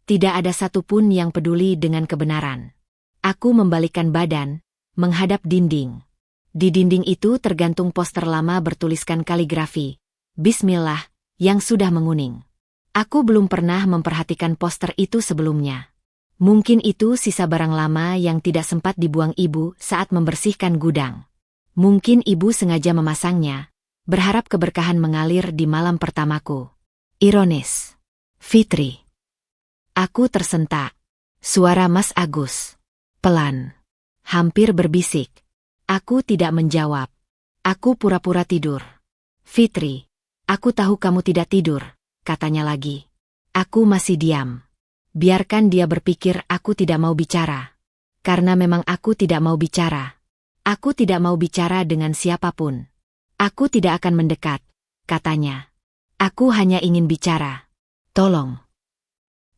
Tidak ada satupun yang peduli dengan kebenaran. Aku membalikkan badan, menghadap dinding. Di dinding itu tergantung poster lama bertuliskan kaligrafi, Bismillah, yang sudah menguning. Aku belum pernah memperhatikan poster itu sebelumnya. Mungkin itu sisa barang lama yang tidak sempat dibuang ibu saat membersihkan gudang. Mungkin ibu sengaja memasangnya, berharap keberkahan mengalir di malam pertamaku. Ironis. Fitri. Aku tersentak. Suara Mas Agus. Pelan. Hampir berbisik. Aku tidak menjawab. Aku pura-pura tidur. Fitri, aku tahu kamu tidak tidur, katanya lagi. Aku masih diam. Biarkan dia berpikir aku tidak mau bicara. Karena memang aku tidak mau bicara. Aku tidak mau bicara dengan siapapun. Aku tidak akan mendekat, katanya. Aku hanya ingin bicara. Tolong.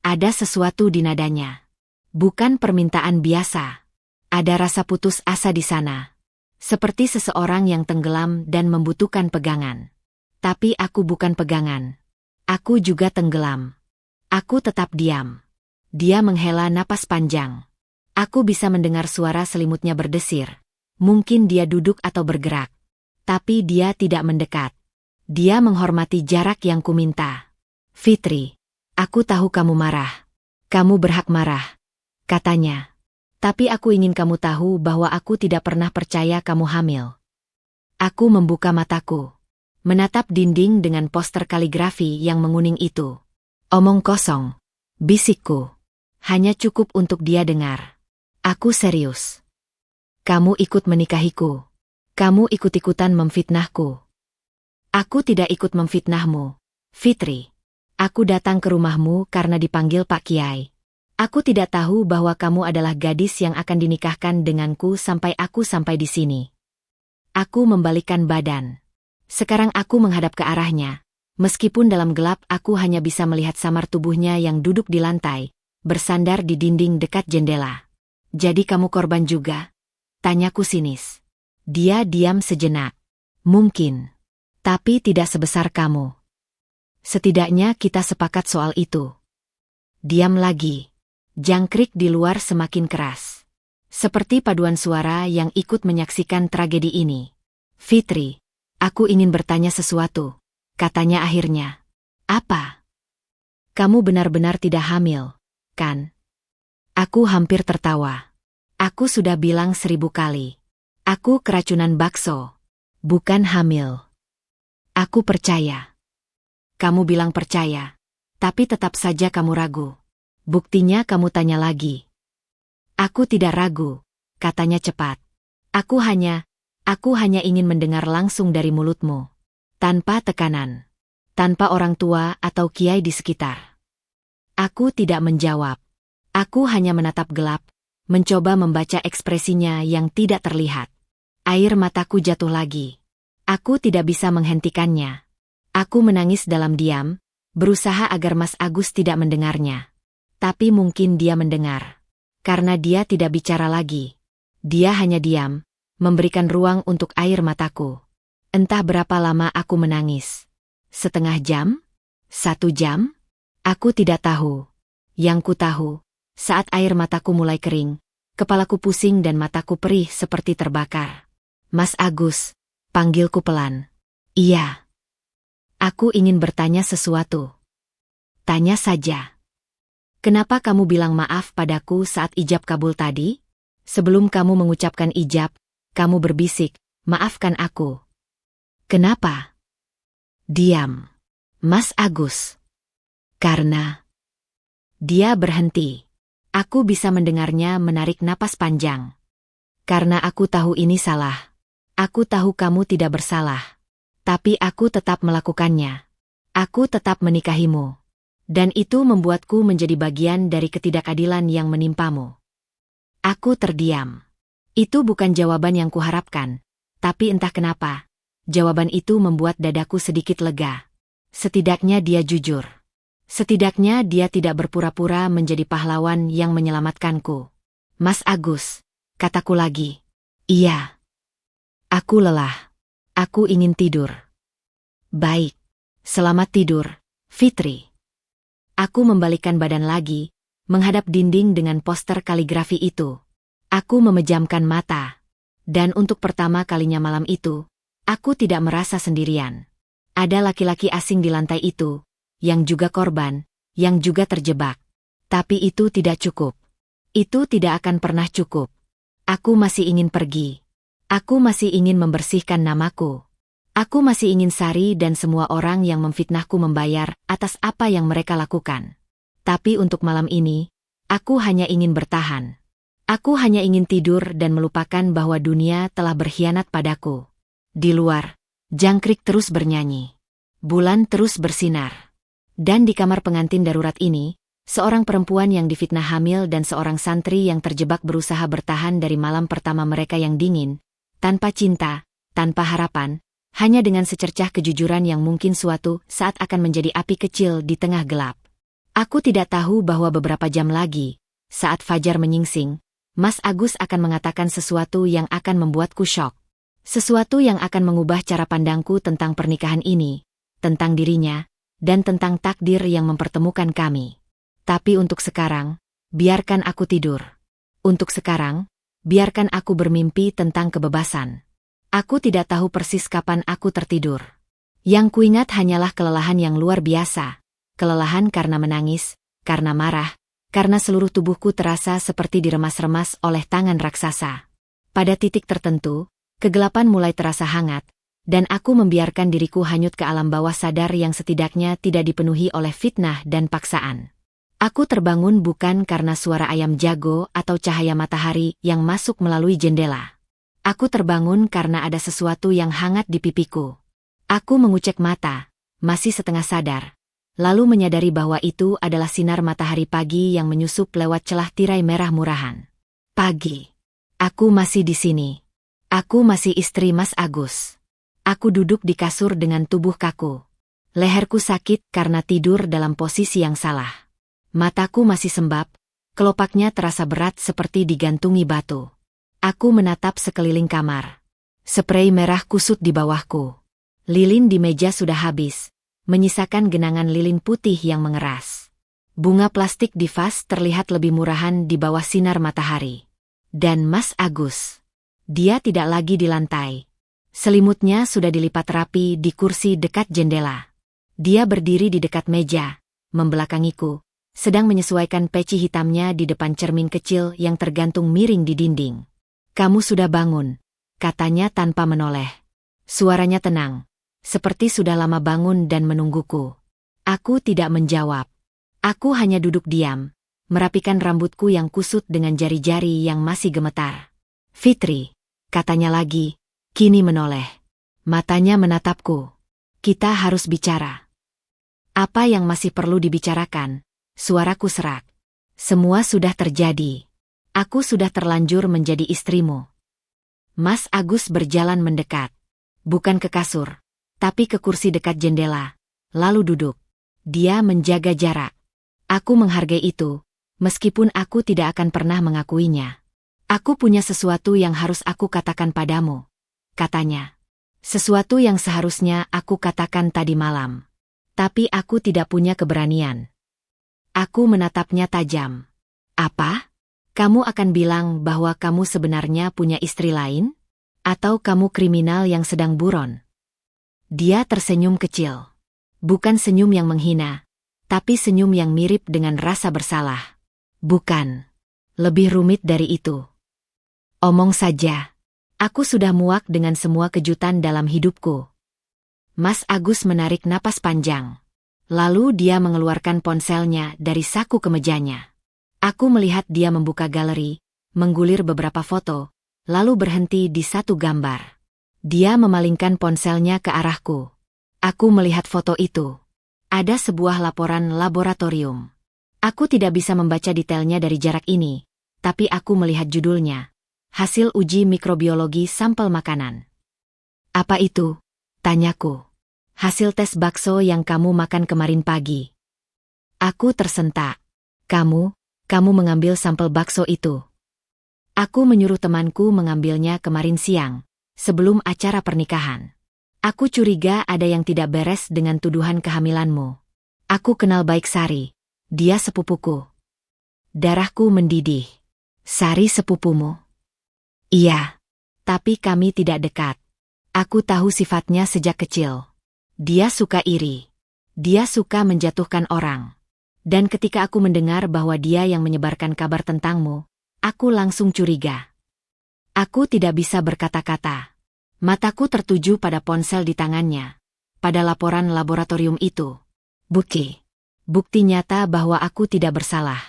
Ada sesuatu di nadanya. Bukan permintaan biasa. Ada rasa putus asa di sana. Seperti seseorang yang tenggelam dan membutuhkan pegangan. Tapi aku bukan pegangan. Aku juga tenggelam. Aku tetap diam. Dia menghela napas panjang. Aku bisa mendengar suara selimutnya berdesir. Mungkin dia duduk atau bergerak. Tapi dia tidak mendekat. Dia menghormati jarak yang kuminta. Fitri, aku tahu kamu marah. Kamu berhak marah, katanya. Tapi aku ingin kamu tahu bahwa aku tidak pernah percaya kamu hamil. Aku membuka mataku. Menatap dinding dengan poster kaligrafi yang menguning itu. Omong kosong, bisikku. Hanya cukup untuk dia dengar. Aku serius. Kamu ikut menikahiku. Kamu ikut-ikutan memfitnahku. Aku tidak ikut memfitnahmu, Fitri. Aku datang ke rumahmu karena dipanggil Pak Kiai. Aku tidak tahu bahwa kamu adalah gadis yang akan dinikahkan denganku sampai aku sampai di sini. Aku membalikkan badan. Sekarang aku menghadap ke arahnya. Meskipun dalam gelap aku hanya bisa melihat samar tubuhnya yang duduk di lantai, bersandar di dinding dekat jendela. Jadi kamu korban juga? Tanyaku sinis. Dia diam sejenak. Mungkin. Tapi tidak sebesar kamu. Setidaknya kita sepakat soal itu. Diam lagi. Jangkrik di luar semakin keras. Seperti paduan suara yang ikut menyaksikan tragedi ini. Fitri, aku ingin bertanya sesuatu, katanya akhirnya. Apa? Kamu benar-benar tidak hamil, kan? Aku hampir tertawa. Aku sudah bilang 1000 kali. Aku keracunan bakso. Bukan hamil. Aku percaya. Kamu bilang percaya. Tapi tetap saja kamu ragu. Buktinya kamu tanya lagi. Aku tidak ragu, katanya cepat. Aku hanya ingin mendengar langsung dari mulutmu. Tanpa tekanan. Tanpa orang tua atau kiai di sekitar. Aku tidak menjawab. Aku hanya menatap gelap, mencoba membaca ekspresinya yang tidak terlihat. Air mataku jatuh lagi. Aku tidak bisa menghentikannya. Aku menangis dalam diam, berusaha agar Mas Agus tidak mendengarnya. Tapi mungkin dia mendengar. Karena dia tidak bicara lagi. Dia hanya diam, memberikan ruang untuk air mataku. Entah berapa lama aku menangis. Setengah jam? 1 jam? Aku tidak tahu. Yang ku tahu, saat air mataku mulai kering, kepalaku pusing dan mataku perih seperti terbakar. Mas Agus, panggilku pelan. Iya. Aku ingin bertanya sesuatu. Tanya saja. Kenapa kamu bilang maaf padaku saat ijab kabul tadi? Sebelum kamu mengucapkan ijab, kamu berbisik, maafkan aku. Kenapa? Diam. Mas Agus. Karena. Dia berhenti. Aku bisa mendengarnya menarik napas panjang. Karena aku tahu ini salah. Aku tahu kamu tidak bersalah. Tapi aku tetap melakukannya. Aku tetap menikahimu. Dan itu membuatku menjadi bagian dari ketidakadilan yang menimpamu. Aku terdiam. Itu bukan jawaban yang kuharapkan. Tapi entah kenapa, jawaban itu membuat dadaku sedikit lega. Setidaknya dia jujur. Setidaknya dia tidak berpura-pura menjadi pahlawan yang menyelamatkanku. Mas Agus, kataku lagi. Iya. Aku lelah. Aku ingin tidur. Baik. Selamat tidur, Fitri. Aku membalikkan badan lagi, menghadap dinding dengan poster kaligrafi itu. Aku memejamkan mata. Dan untuk pertama kalinya malam itu, aku tidak merasa sendirian. Ada laki-laki asing di lantai itu, yang juga korban, yang juga terjebak. Tapi itu tidak cukup. Itu tidak akan pernah cukup. Aku masih ingin pergi. Aku masih ingin membersihkan namaku. Aku masih ingin Sari dan semua orang yang memfitnahku membayar atas apa yang mereka lakukan. Tapi untuk malam ini, aku hanya ingin bertahan. Aku hanya ingin tidur dan melupakan bahwa dunia telah berkhianat padaku. Di luar, jangkrik terus bernyanyi. Bulan terus bersinar. Dan di kamar pengantin darurat ini, seorang perempuan yang difitnah hamil dan seorang santri yang terjebak berusaha bertahan dari malam pertama mereka yang dingin, tanpa cinta, tanpa harapan, hanya dengan secercah kejujuran yang mungkin suatu saat akan menjadi api kecil di tengah gelap. Aku tidak tahu bahwa beberapa jam lagi, saat fajar menyingsing, Mas Agus akan mengatakan sesuatu yang akan membuatku syok. Sesuatu yang akan mengubah cara pandangku tentang pernikahan ini, tentang dirinya, dan tentang takdir yang mempertemukan kami. Tapi untuk sekarang, biarkan aku tidur. Untuk sekarang, biarkan aku bermimpi tentang kebebasan. Aku tidak tahu persis kapan aku tertidur. Yang kuingat hanyalah kelelahan yang luar biasa. Kelelahan karena menangis, karena marah, karena seluruh tubuhku terasa seperti diremas-remas oleh tangan raksasa. Pada titik tertentu, kegelapan mulai terasa hangat, dan aku membiarkan diriku hanyut ke alam bawah sadar yang setidaknya tidak dipenuhi oleh fitnah dan paksaan. Aku terbangun bukan karena suara ayam jago atau cahaya matahari yang masuk melalui jendela. Aku terbangun karena ada sesuatu yang hangat di pipiku. Aku mengucek mata, masih setengah sadar, lalu menyadari bahwa itu adalah sinar matahari pagi yang menyusup lewat celah tirai merah murahan. Pagi. Aku masih di sini. Aku masih istri Mas Agus. Aku duduk di kasur dengan tubuh kaku. Leherku sakit karena tidur dalam posisi yang salah. Mataku masih sembab, kelopaknya terasa berat seperti digantungi batu. Aku menatap sekeliling kamar. Sprei merah kusut di bawahku. Lilin di meja sudah habis, menyisakan genangan lilin putih yang mengeras. Bunga plastik di vas terlihat lebih murahan di bawah sinar matahari. Dan Mas Agus. Dia tidak lagi di lantai. Selimutnya sudah dilipat rapi di kursi dekat jendela. Dia berdiri di dekat meja, membelakangiku, sedang menyesuaikan peci hitamnya di depan cermin kecil yang tergantung miring di dinding. "Kamu sudah bangun," katanya tanpa menoleh. Suaranya tenang, seperti sudah lama bangun dan menungguku. Aku tidak menjawab. Aku hanya duduk diam, merapikan rambutku yang kusut dengan jari-jari yang masih gemetar. "Fitri," katanya lagi, kini menoleh. Matanya menatapku. "Kita harus bicara." "Apa yang masih perlu dibicarakan?" Suaraku serak. "Semua sudah terjadi. Aku sudah terlanjur menjadi istrimu." Mas Agus berjalan mendekat. Bukan ke kasur, tapi ke kursi dekat jendela, lalu duduk. Dia menjaga jarak. Aku menghargai itu, meskipun aku tidak akan pernah mengakuinya. "Aku punya sesuatu yang harus aku katakan padamu," katanya. "Sesuatu yang seharusnya aku katakan tadi malam. Tapi aku tidak punya keberanian." Aku menatapnya tajam. "Apa? Kamu akan bilang bahwa kamu sebenarnya punya istri lain? Atau kamu kriminal yang sedang buron?" Dia tersenyum kecil. Bukan senyum yang menghina, tapi senyum yang mirip dengan rasa bersalah. "Bukan. Lebih rumit dari itu. Omong saja. Aku sudah muak dengan semua kejutan dalam hidupku." Mas Agus menarik napas panjang. Lalu dia mengeluarkan ponselnya dari saku kemejanya. Aku melihat dia membuka galeri, menggulir beberapa foto, lalu berhenti di satu gambar. Dia memalingkan ponselnya ke arahku. Aku melihat foto itu. Ada sebuah laporan laboratorium. Aku tidak bisa membaca detailnya dari jarak ini, tapi aku melihat judulnya. Hasil uji mikrobiologi sampel makanan. "Apa itu?" tanyaku. "Hasil tes bakso yang kamu makan kemarin pagi." Aku tersentak. Kamu mengambil sampel bakso itu?" "Aku menyuruh temanku mengambilnya kemarin siang, sebelum acara pernikahan. Aku curiga ada yang tidak beres dengan tuduhan kehamilanmu. Aku kenal baik Sari. Dia sepupuku." Darahku mendidih. "Sari sepupumu?" "Iya. Tapi kami tidak dekat. Aku tahu sifatnya sejak kecil. Dia suka iri. Dia suka menjatuhkan orang. Dan ketika aku mendengar bahwa dia yang menyebarkan kabar tentangmu, aku langsung curiga." Aku tidak bisa berkata-kata. Mataku tertuju pada ponsel di tangannya, pada laporan laboratorium itu. Bukti nyata bahwa aku tidak bersalah.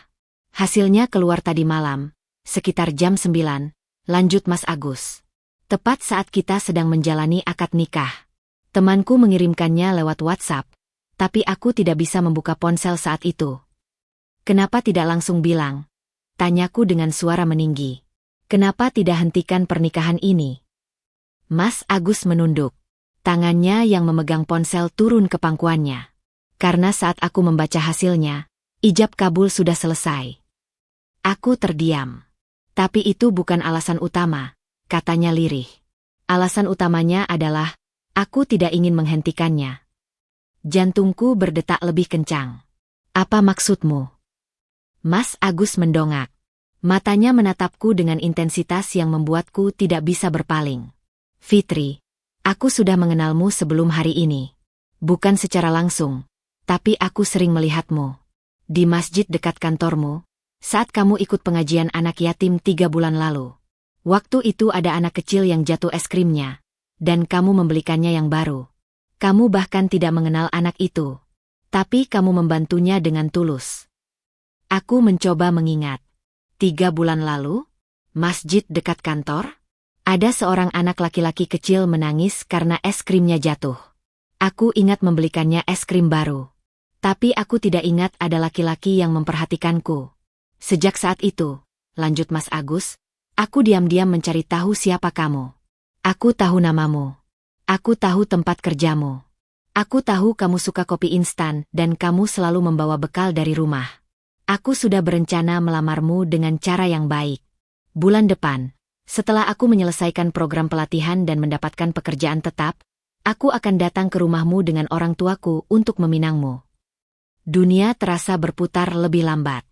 "Hasilnya keluar tadi malam, sekitar jam 9, lanjut Mas Agus. Tepat saat kita sedang menjalani akad nikah. Temanku mengirimkannya lewat WhatsApp, tapi aku tidak bisa membuka ponsel saat itu." "Kenapa tidak langsung bilang?" tanyaku dengan suara meninggi. "Kenapa tidak hentikan pernikahan ini?" Mas Agus menunduk. Tangannya yang memegang ponsel turun ke pangkuannya. Karena saat aku membaca hasilnya, ijab kabul sudah selesai. Aku terdiam. "Tapi itu bukan alasan utama," katanya lirih. "Alasan utamanya adalah, aku tidak ingin menghentikannya." Jantungku berdetak lebih kencang. Apa maksudmu? Mas Agus mendongak. Matanya menatapku dengan intensitas yang membuatku tidak bisa berpaling. Fitri, aku sudah mengenalmu sebelum hari ini. Bukan secara langsung, tapi aku sering melihatmu. Di masjid dekat kantormu, saat kamu ikut pengajian anak yatim 3 bulan lalu. Waktu itu ada anak kecil yang jatuh es krimnya, dan kamu membelikannya yang baru. Kamu bahkan tidak mengenal anak itu. Tapi kamu membantunya dengan tulus. Aku mencoba mengingat. 3 bulan lalu, masjid dekat kantor, ada seorang anak laki-laki kecil menangis karena es krimnya jatuh. Aku ingat membelikannya es krim baru. Tapi aku tidak ingat ada laki-laki yang memperhatikanku. Sejak saat itu, lanjut Mas Agus, aku diam-diam mencari tahu siapa kamu. Aku tahu namamu. Aku tahu tempat kerjamu. Aku tahu kamu suka kopi instan dan kamu selalu membawa bekal dari rumah. Aku sudah berencana melamarmu dengan cara yang baik. Bulan depan, setelah aku menyelesaikan program pelatihan dan mendapatkan pekerjaan tetap, aku akan datang ke rumahmu dengan orang tuaku untuk meminangmu. Dunia terasa berputar lebih lambat.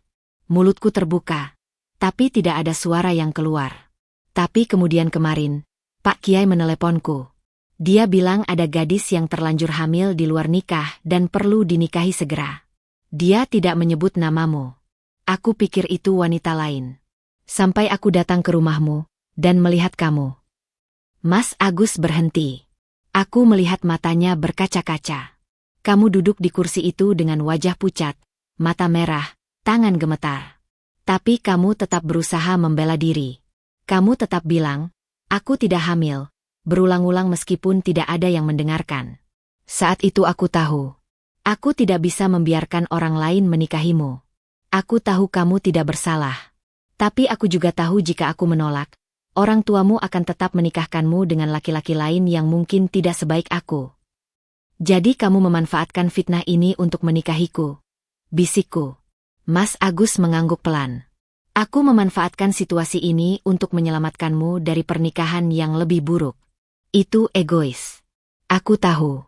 Mulutku terbuka, tapi tidak ada suara yang keluar. Tapi kemudian kemarin, Pak Kiai meneleponku. Dia bilang ada gadis yang terlanjur hamil di luar nikah dan perlu dinikahi segera. Dia tidak menyebut namamu. Aku pikir itu wanita lain. Sampai aku datang ke rumahmu dan melihat kamu. Mas Agus berhenti. Aku melihat matanya berkaca-kaca. Kamu duduk di kursi itu dengan wajah pucat, mata merah, tangan gemetar. Tapi kamu tetap berusaha membela diri. Kamu tetap bilang, aku tidak hamil. Berulang-ulang meskipun tidak ada yang mendengarkan. Saat itu aku tahu. Aku tidak bisa membiarkan orang lain menikahimu. Aku tahu kamu tidak bersalah. Tapi aku juga tahu jika aku menolak, orang tuamu akan tetap menikahkanmu dengan laki-laki lain yang mungkin tidak sebaik aku. Jadi kamu memanfaatkan fitnah ini untuk menikahiku. Bisikku. Mas Agus mengangguk pelan. Aku memanfaatkan situasi ini untuk menyelamatkanmu dari pernikahan yang lebih buruk. Itu egois. Aku tahu.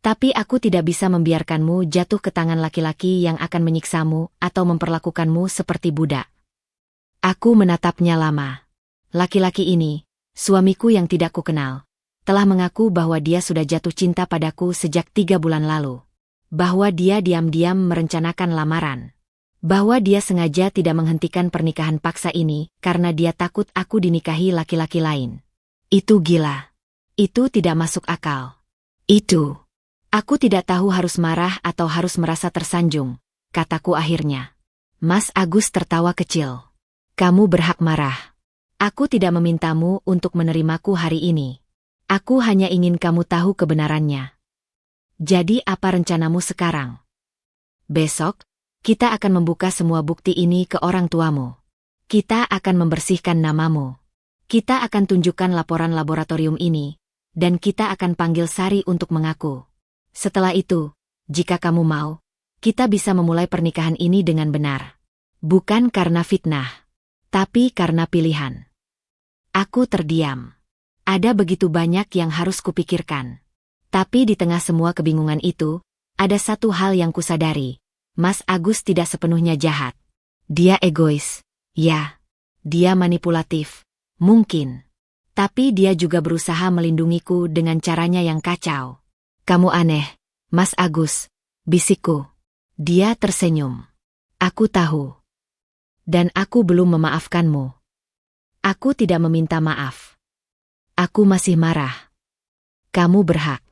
Tapi aku tidak bisa membiarkanmu jatuh ke tangan laki-laki yang akan menyiksamu atau memperlakukanmu seperti budak. Aku menatapnya lama. Laki-laki ini, suamiku yang tidak kukenal, telah mengaku bahwa dia sudah jatuh cinta padaku sejak 3 bulan lalu. Bahwa dia diam-diam merencanakan lamaran. Bahwa dia sengaja tidak menghentikan pernikahan paksa ini karena dia takut aku dinikahi laki-laki lain. Itu gila. Itu tidak masuk akal. Itu. Aku tidak tahu harus marah atau harus merasa tersanjung, kataku akhirnya. Mas Agus tertawa kecil. Kamu berhak marah. Aku tidak memintamu untuk menerimaku hari ini. Aku hanya ingin kamu tahu kebenarannya. Jadi apa rencanamu sekarang? Besok, kita akan membuka semua bukti ini ke orang tuamu. Kita akan membersihkan namamu. Kita akan tunjukkan laporan laboratorium ini. Dan kita akan panggil Sari untuk mengaku. Setelah itu, jika kamu mau, kita bisa memulai pernikahan ini dengan benar. Bukan karena fitnah, tapi karena pilihan. Aku terdiam. Ada begitu banyak yang harus kupikirkan. Tapi di tengah semua kebingungan itu, ada satu hal yang kusadari. Mas Agus tidak sepenuhnya jahat. Dia egois. Ya. Dia manipulatif. Mungkin. Tapi dia juga berusaha melindungiku dengan caranya yang kacau. Kamu aneh, Mas Agus, bisikku. Dia tersenyum. Aku tahu. Dan aku belum memaafkanmu. Aku tidak meminta maaf. Aku masih marah. Kamu berhak.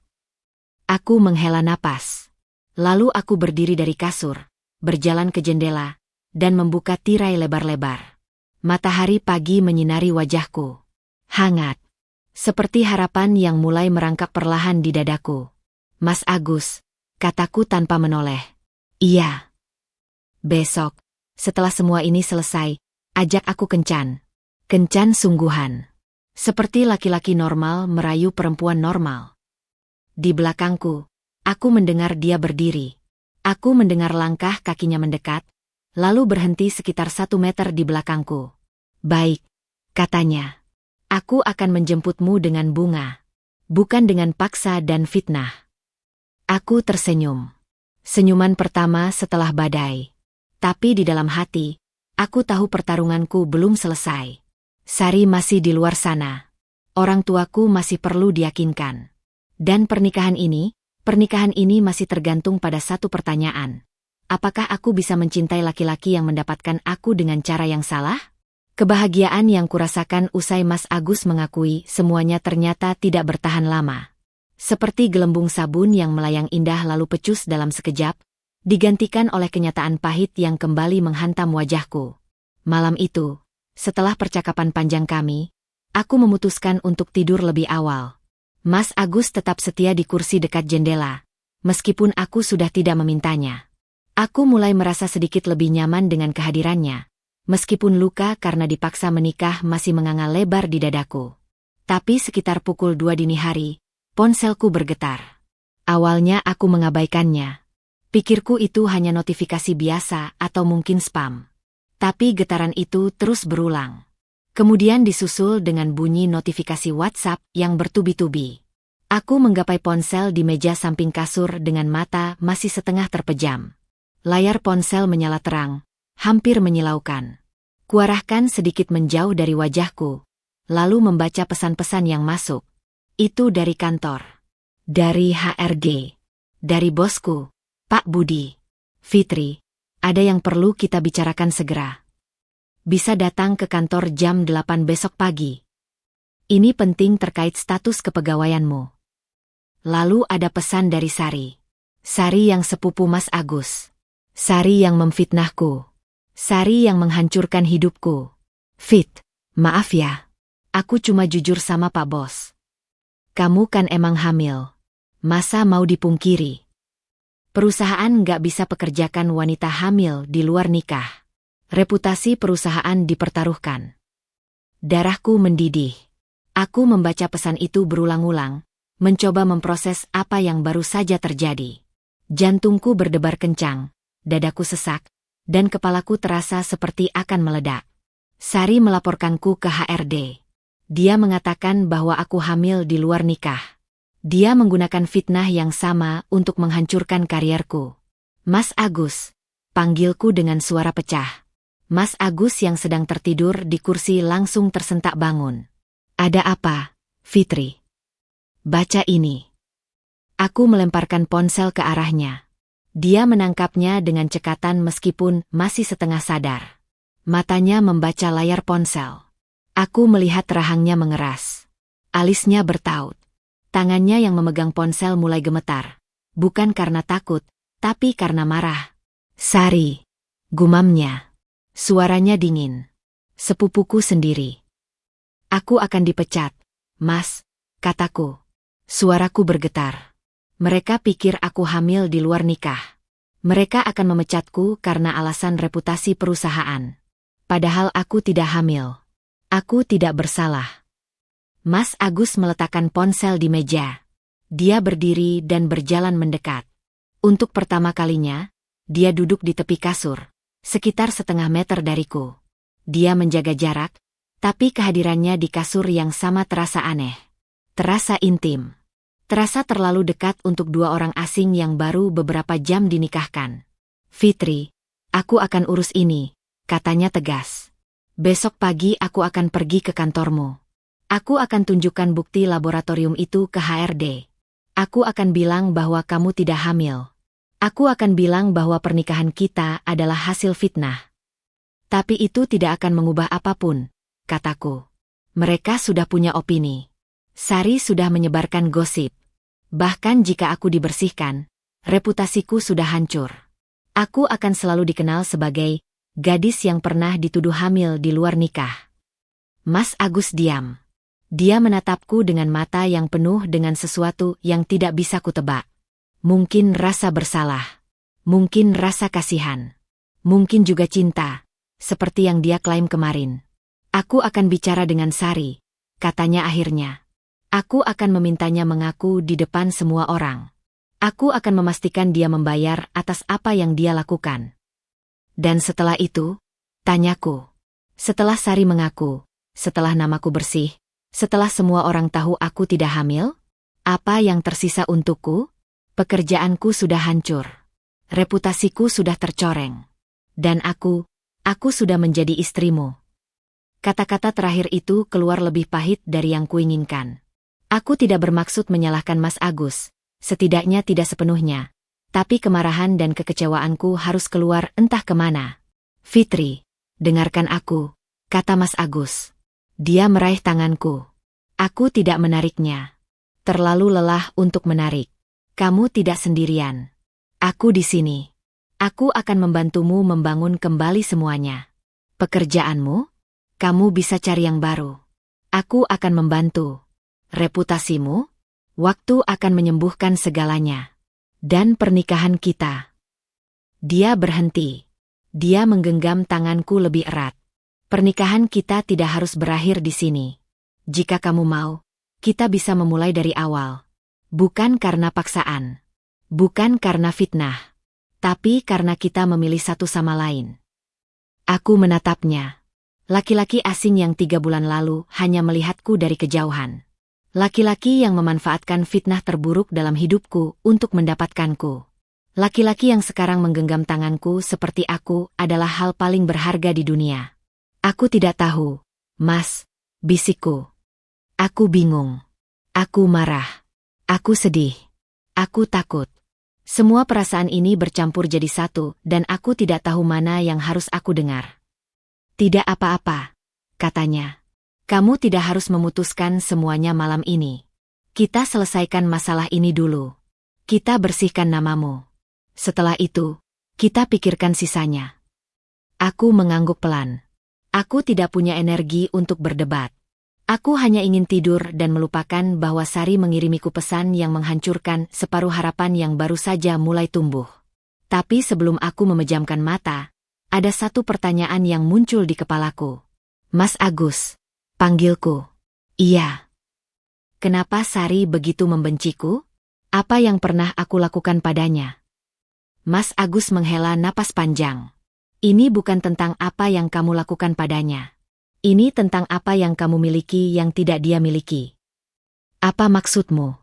Aku menghela napas. Lalu aku berdiri dari kasur, berjalan ke jendela, dan membuka tirai lebar-lebar. Matahari pagi menyinari wajahku. Hangat. Seperti harapan yang mulai merangkak perlahan di dadaku. Mas Agus, kataku tanpa menoleh. Iya. Besok, setelah semua ini selesai, ajak aku kencan. Kencan sungguhan. Seperti laki-laki normal merayu perempuan normal. Di belakangku, aku mendengar dia berdiri. Aku mendengar langkah kakinya mendekat, lalu berhenti sekitar 1 meter di belakangku. Baik, katanya. Aku akan menjemputmu dengan bunga. Bukan dengan paksa dan fitnah. Aku tersenyum. Senyuman pertama setelah badai. Tapi di dalam hati, aku tahu pertarunganku belum selesai. Sari masih di luar sana. Orang tuaku masih perlu diyakinkan. Dan pernikahan ini masih tergantung pada satu pertanyaan. Apakah aku bisa mencintai laki-laki yang mendapatkan aku dengan cara yang salah? Kebahagiaan yang kurasakan usai Mas Agus mengakui semuanya ternyata tidak bertahan lama. Seperti gelembung sabun yang melayang indah lalu pecus dalam sekejap, digantikan oleh kenyataan pahit yang kembali menghantam wajahku. Malam itu, setelah percakapan panjang kami, aku memutuskan untuk tidur lebih awal. Mas Agus tetap setia di kursi dekat jendela, meskipun aku sudah tidak memintanya. Aku mulai merasa sedikit lebih nyaman dengan kehadirannya, meskipun luka karena dipaksa menikah masih menganga lebar di dadaku. Tapi sekitar pukul 2 dini hari, ponselku bergetar. Awalnya aku mengabaikannya. Pikirku itu hanya notifikasi biasa atau mungkin spam. Tapi getaran itu terus berulang. Kemudian disusul dengan bunyi notifikasi WhatsApp yang bertubi-tubi. Aku menggapai ponsel di meja samping kasur dengan mata masih setengah terpejam. Layar ponsel menyala terang, hampir menyilaukan. Kuarahkan sedikit menjauh dari wajahku, lalu membaca pesan-pesan yang masuk. Itu dari kantor. Dari HRD. Dari bosku, Pak Budi. Fitri, ada yang perlu kita bicarakan segera. Bisa datang ke kantor jam 8 besok pagi. Ini penting terkait status kepegawaianmu. Lalu ada pesan dari Sari. Sari yang sepupu Mas Agus. Sari yang memfitnahku. Sari yang menghancurkan hidupku. Fit, maaf ya. Aku cuma jujur sama Pak Bos. Kamu kan emang hamil. Masa mau dipungkiri? Perusahaan nggak bisa pekerjakan wanita hamil di luar nikah. Reputasi perusahaan dipertaruhkan. Darahku mendidih. Aku membaca pesan itu berulang-ulang, mencoba memproses apa yang baru saja terjadi. Jantungku berdebar kencang, dadaku sesak, dan kepalaku terasa seperti akan meledak. Sari melaporkanku ke HRD. Dia mengatakan bahwa aku hamil di luar nikah. Dia menggunakan fitnah yang sama untuk menghancurkan karierku. Mas Agus, panggilku dengan suara pecah. Mas Agus yang sedang tertidur di kursi langsung tersentak bangun. Ada apa, Fitri? Baca ini. Aku melemparkan ponsel ke arahnya. Dia menangkapnya dengan cekatan meskipun masih setengah sadar. Matanya membaca layar ponsel. Aku melihat rahangnya mengeras. Alisnya bertaut. Tangannya yang memegang ponsel mulai gemetar. Bukan karena takut, tapi karena marah. Sari, gumamnya. Suaranya dingin. Sepupuku sendiri. Aku akan dipecat, Mas, kataku. Suaraku bergetar. Mereka pikir aku hamil di luar nikah. Mereka akan memecatku karena alasan reputasi perusahaan. Padahal aku tidak hamil. Aku tidak bersalah. Mas Agus meletakkan ponsel di meja. Dia berdiri dan berjalan mendekat. Untuk pertama kalinya, dia duduk di tepi kasur, sekitar setengah meter dariku. Dia menjaga jarak, tapi kehadirannya di kasur yang sama terasa aneh. Terasa intim. Terasa terlalu dekat untuk dua orang asing yang baru beberapa jam dinikahkan. Fitri, aku akan urus ini, katanya tegas. Besok pagi aku akan pergi ke kantormu. Aku akan tunjukkan bukti laboratorium itu ke HRD. Aku akan bilang bahwa kamu tidak hamil. Aku akan bilang bahwa pernikahan kita adalah hasil fitnah. Tapi itu tidak akan mengubah apapun, kataku. Mereka sudah punya opini. Sari sudah menyebarkan gosip. Bahkan jika aku dibersihkan, reputasiku sudah hancur. Aku akan selalu dikenal sebagai gadis yang pernah dituduh hamil di luar nikah. Mas Agus diam. Dia menatapku dengan mata yang penuh dengan sesuatu yang tidak bisa kutebak. Mungkin rasa bersalah. Mungkin rasa kasihan. Mungkin juga cinta, seperti yang dia klaim kemarin. Aku akan bicara dengan Sari, katanya akhirnya. Aku akan memintanya mengaku di depan semua orang. Aku akan memastikan dia membayar atas apa yang dia lakukan. Dan setelah itu, tanyaku. Setelah Sari mengaku, setelah namaku bersih, setelah semua orang tahu aku tidak hamil, apa yang tersisa untukku? Pekerjaanku sudah hancur. Reputasiku sudah tercoreng. Dan aku sudah menjadi istrimu. Kata-kata terakhir itu keluar lebih pahit dari yang kuinginkan. Aku tidak bermaksud menyalahkan Mas Agus, setidaknya tidak sepenuhnya. Tapi kemarahan dan kekecewaanku harus keluar entah kemana. Fitri, dengarkan aku, kata Mas Agus. Dia meraih tanganku. Aku tidak menariknya. Terlalu lelah untuk menarik. Kamu tidak sendirian. Aku di sini. Aku akan membantumu membangun kembali semuanya. Pekerjaanmu? Kamu bisa cari yang baru. Aku akan membantu. Reputasimu? Waktu akan menyembuhkan segalanya. Dan pernikahan kita. Dia berhenti. Dia menggenggam tanganku lebih erat. Pernikahan kita tidak harus berakhir di sini. Jika kamu mau, kita bisa memulai dari awal. Bukan karena paksaan. Bukan karena fitnah. Tapi karena kita memilih satu sama lain. Aku menatapnya. Laki-laki asing yang 3 bulan lalu hanya melihatku dari kejauhan. Laki-laki yang memanfaatkan fitnah terburuk dalam hidupku untuk mendapatkanku. Laki-laki yang sekarang menggenggam tanganku seperti aku adalah hal paling berharga di dunia. Aku tidak tahu, Mas, bisikku. Aku bingung. Aku marah. Aku sedih. Aku takut. Semua perasaan ini bercampur jadi satu dan aku tidak tahu mana yang harus aku dengar. Tidak apa-apa, katanya. Kamu tidak harus memutuskan semuanya malam ini. Kita selesaikan masalah ini dulu. Kita bersihkan namamu. Setelah itu, kita pikirkan sisanya. Aku mengangguk pelan. Aku tidak punya energi untuk berdebat. Aku hanya ingin tidur dan melupakan bahwa Sari mengirimiku pesan yang menghancurkan separuh harapan yang baru saja mulai tumbuh. Tapi sebelum aku memejamkan mata, ada satu pertanyaan yang muncul di kepalaku. Mas Agus. Panggilku. Iya. Kenapa Sari begitu membenciku? Apa yang pernah aku lakukan padanya? Mas Agus menghela napas panjang. Ini bukan tentang apa yang kamu lakukan padanya. Ini tentang apa yang kamu miliki yang tidak dia miliki. Apa maksudmu?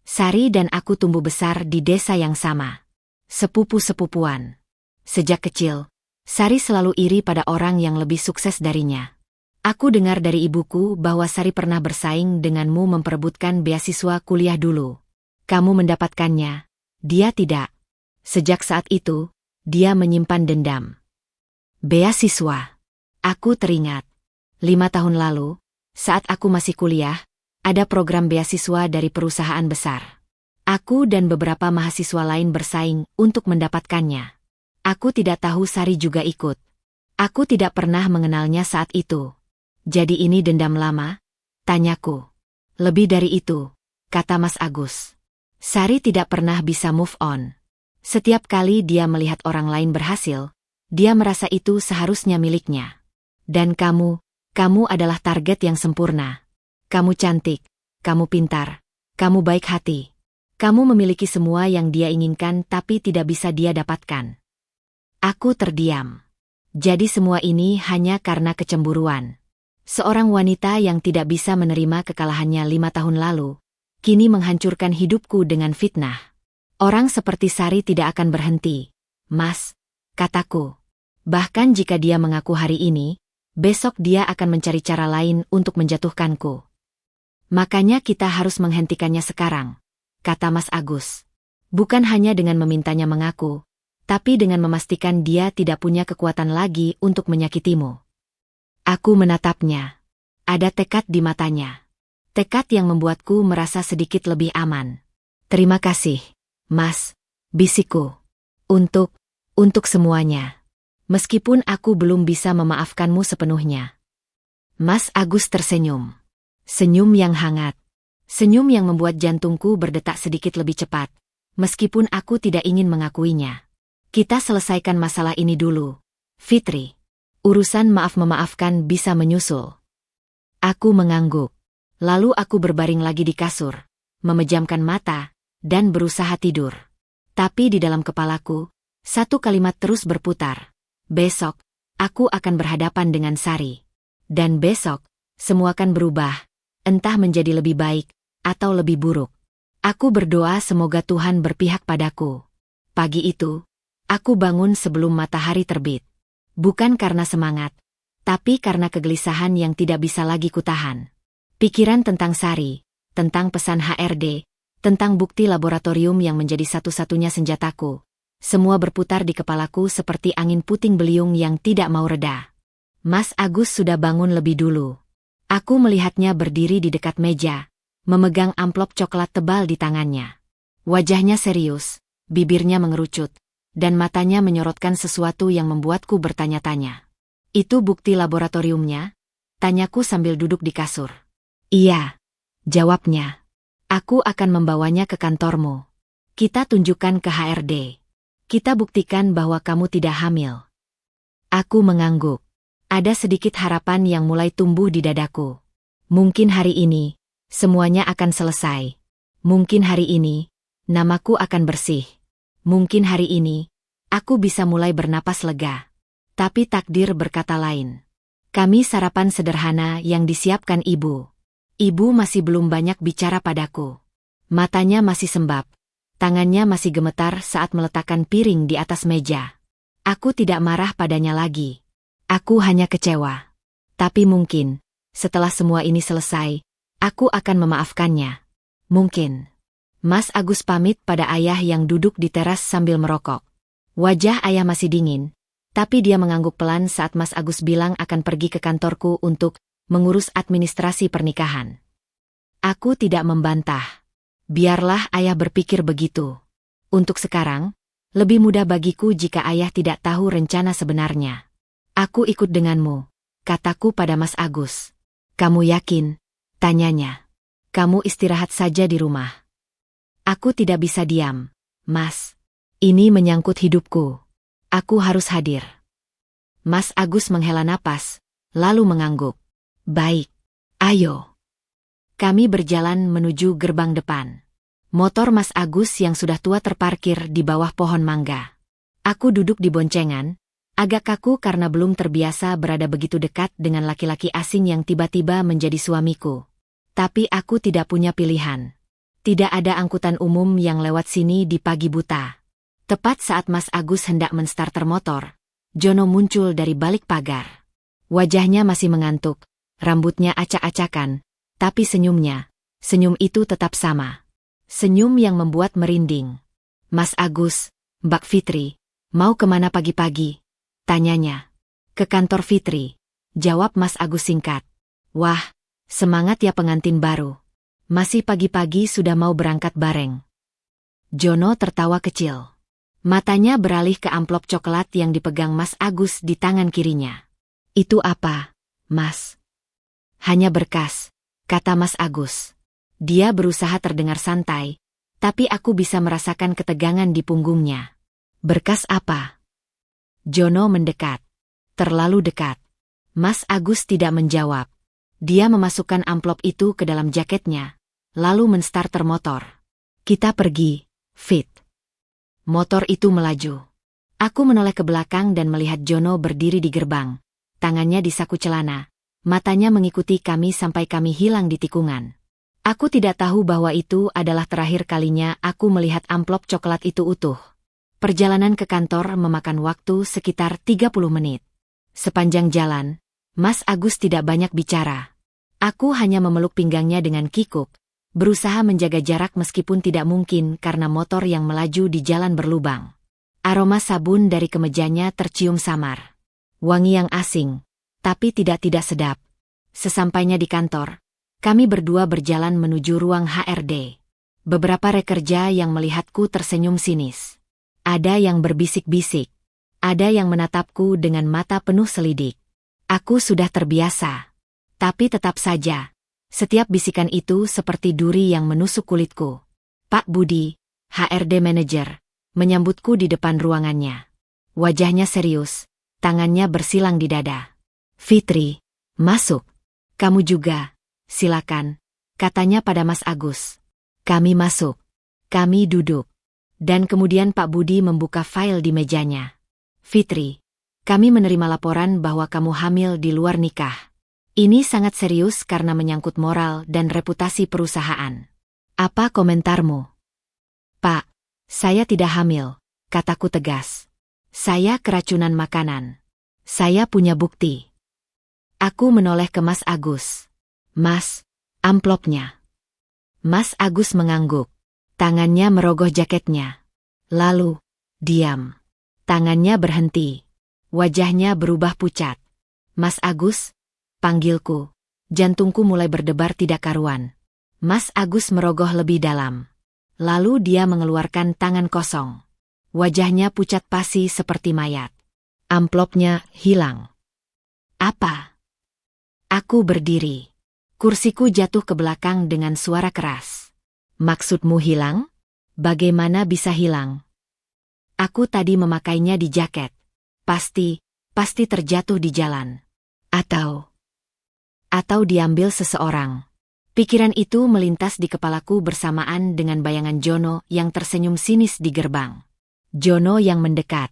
Sari dan aku tumbuh besar di desa yang sama. Sepupu-sepupuan. Sejak kecil, Sari selalu iri pada orang yang lebih sukses darinya. Aku dengar dari ibuku bahwa Sari pernah bersaing denganmu memperebutkan beasiswa kuliah dulu. Kamu mendapatkannya, dia tidak. Sejak saat itu, dia menyimpan dendam. Beasiswa. Aku teringat. 5 tahun lalu, saat aku masih kuliah, ada program beasiswa dari perusahaan besar. Aku dan beberapa mahasiswa lain bersaing untuk mendapatkannya. Aku tidak tahu Sari juga ikut. Aku tidak pernah mengenalnya saat itu. Jadi ini dendam lama? Tanyaku. Lebih dari itu, kata Mas Agus. Sari tidak pernah bisa move on. Setiap kali dia melihat orang lain berhasil, dia merasa itu seharusnya miliknya. Dan kamu adalah target yang sempurna. Kamu cantik, kamu pintar, kamu baik hati. Kamu memiliki semua yang dia inginkan tapi tidak bisa dia dapatkan. Aku terdiam. Jadi semua ini hanya karena kecemburuan. Seorang wanita yang tidak bisa menerima kekalahannya 5 tahun lalu, kini menghancurkan hidupku dengan fitnah. Orang seperti Sari tidak akan berhenti. Mas, kataku. Bahkan jika dia mengaku hari ini, besok dia akan mencari cara lain untuk menjatuhkanku. Makanya kita harus menghentikannya sekarang, kata Mas Agus. Bukan hanya dengan memintanya mengaku, tapi dengan memastikan dia tidak punya kekuatan lagi untuk menyakitimu. Aku menatapnya. Ada tekad di matanya. Tekad yang membuatku merasa sedikit lebih aman. Terima kasih, Mas, bisikku. Untuk semuanya. Meskipun aku belum bisa memaafkanmu sepenuhnya. Mas Agus tersenyum. Senyum yang hangat. Senyum yang membuat jantungku berdetak sedikit lebih cepat. Meskipun aku tidak ingin mengakuinya. Kita selesaikan masalah ini dulu, Fitri. Urusan maaf-memaafkan bisa menyusul. Aku mengangguk. Lalu aku berbaring lagi di kasur, memejamkan mata, dan berusaha tidur. Tapi di dalam kepalaku, satu kalimat terus berputar. Besok, aku akan berhadapan dengan Sari. Dan besok, semua akan berubah, entah menjadi lebih baik, atau lebih buruk. Aku berdoa semoga Tuhan berpihak padaku. Pagi itu, aku bangun sebelum matahari terbit. Bukan karena semangat, tapi karena kegelisahan yang tidak bisa lagi kutahan. Pikiran tentang Sari, tentang pesan HRD, tentang bukti laboratorium yang menjadi satu-satunya senjataku. Semua berputar di kepalaku seperti angin puting beliung yang tidak mau reda. Mas Agus sudah bangun lebih dulu. Aku melihatnya berdiri di dekat meja, memegang amplop coklat tebal di tangannya. Wajahnya serius, bibirnya mengerucut, dan matanya menyorotkan sesuatu yang membuatku bertanya-tanya. Itu bukti laboratoriumnya? Tanyaku sambil duduk di kasur. Iya, jawabnya. Aku akan membawanya ke kantormu. Kita tunjukkan ke HRD. Kita buktikan bahwa kamu tidak hamil. Aku mengangguk. Ada sedikit harapan yang mulai tumbuh di dadaku. Mungkin hari ini, semuanya akan selesai. Mungkin hari ini, namaku akan bersih. Mungkin hari ini, aku bisa mulai bernapas lega. Tapi takdir berkata lain. Kami sarapan sederhana yang disiapkan ibu. Ibu masih belum banyak bicara padaku. Matanya masih sembab. Tangannya masih gemetar saat meletakkan piring di atas meja. Aku tidak marah padanya lagi. Aku hanya kecewa. Tapi mungkin, setelah semua ini selesai, aku akan memaafkannya. Mungkin. Mas Agus pamit pada ayah yang duduk di teras sambil merokok. Wajah ayah masih dingin, tapi dia mengangguk pelan saat Mas Agus bilang akan pergi ke kantorku untuk mengurus administrasi pernikahan. Aku tidak membantah. Biarlah ayah berpikir begitu. Untuk sekarang, lebih mudah bagiku jika ayah tidak tahu rencana sebenarnya. Aku ikut denganmu, kataku pada Mas Agus. Kamu yakin? Tanyanya. Kamu istirahat saja di rumah. Aku tidak bisa diam, Mas. Ini menyangkut hidupku. Aku harus hadir. Mas Agus menghela napas, lalu mengangguk. Baik, ayo. Kami berjalan menuju gerbang depan. Motor Mas Agus yang sudah tua terparkir di bawah pohon mangga. Aku duduk di boncengan, agak kaku karena belum terbiasa berada begitu dekat dengan laki-laki asing yang tiba-tiba menjadi suamiku. Tapi aku tidak punya pilihan. Tidak ada angkutan umum yang lewat sini di pagi buta. Tepat saat Mas Agus hendak menstarter motor, Jono muncul dari balik pagar. Wajahnya masih mengantuk, rambutnya acak-acakan, tapi senyum itu tetap sama. Senyum yang membuat merinding. Mas Agus, Mbak Fitri, mau kemana pagi-pagi? Tanyanya. Ke kantor Fitri, jawab Mas Agus singkat. Wah, semangat ya pengantin baru. Masih pagi-pagi sudah mau berangkat bareng. Jono tertawa kecil. Matanya beralih ke amplop coklat yang dipegang Mas Agus di tangan kirinya. Itu apa, Mas? Hanya berkas, kata Mas Agus. Dia berusaha terdengar santai, tapi aku bisa merasakan ketegangan di punggungnya. Berkas apa? Jono mendekat. Terlalu dekat. Mas Agus tidak menjawab. Dia memasukkan amplop itu ke dalam jaketnya, lalu menstarter motor. Kita pergi, Fit. Motor itu melaju. Aku menoleh ke belakang dan melihat Jono berdiri di gerbang. Tangannya di saku celana. Matanya mengikuti kami sampai kami hilang di tikungan. Aku tidak tahu bahwa itu adalah terakhir kalinya aku melihat amplop coklat itu utuh. Perjalanan ke kantor memakan waktu sekitar 30 menit. Sepanjang jalan, Mas Agus tidak banyak bicara. Aku hanya memeluk pinggangnya dengan kikuk, berusaha menjaga jarak meskipun tidak mungkin karena motor yang melaju di jalan berlubang. Aroma sabun dari kemejanya tercium samar. Wangi yang asing, tapi tidak sedap. Sesampainya di kantor, kami berdua berjalan menuju ruang HRD. Beberapa rekerja yang melihatku tersenyum sinis. Ada yang berbisik-bisik. Ada yang menatapku dengan mata penuh selidik. Aku sudah terbiasa. Tapi tetap saja, setiap bisikan itu seperti duri yang menusuk kulitku. Pak Budi, HRD Manager, menyambutku di depan ruangannya. Wajahnya serius, tangannya bersilang di dada. Fitri, masuk. Kamu juga, silakan, katanya pada Mas Agus. Kami masuk. Kami duduk. Dan kemudian Pak Budi membuka file di mejanya. Fitri, kami menerima laporan bahwa kamu hamil di luar nikah. Ini sangat serius karena menyangkut moral dan reputasi perusahaan. Apa komentarmu? Pak, saya tidak hamil, kataku tegas. Saya keracunan makanan. Saya punya bukti. Aku menoleh ke Mas Agus. Mas, amplopnya. Mas Agus mengangguk. Tangannya merogoh jaketnya. Lalu, diam. Tangannya berhenti. Wajahnya berubah pucat. Mas Agus, panggilku. Jantungku mulai berdebar tidak karuan. Mas Agus merogoh lebih dalam. Lalu dia mengeluarkan tangan kosong. Wajahnya pucat pasi seperti mayat. Amplopnya hilang. Apa? Aku berdiri. Kursiku jatuh ke belakang dengan suara keras. Maksudmu hilang? Bagaimana bisa hilang? Aku tadi memakainya di jaket. Pasti terjatuh di jalan. Atau diambil seseorang. Pikiran itu melintas di kepalaku bersamaan dengan bayangan Jono yang tersenyum sinis di gerbang. Jono yang mendekat.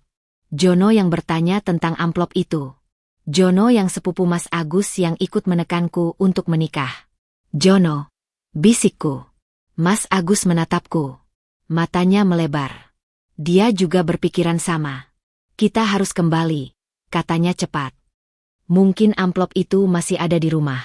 Jono yang bertanya tentang amplop itu. Jono yang sepupu Mas Agus yang ikut menekanku untuk menikah. Jono, bisikku. Mas Agus menatapku. Matanya melebar. Dia juga berpikiran sama. Kita harus kembali, katanya cepat. Mungkin amplop itu masih ada di rumah.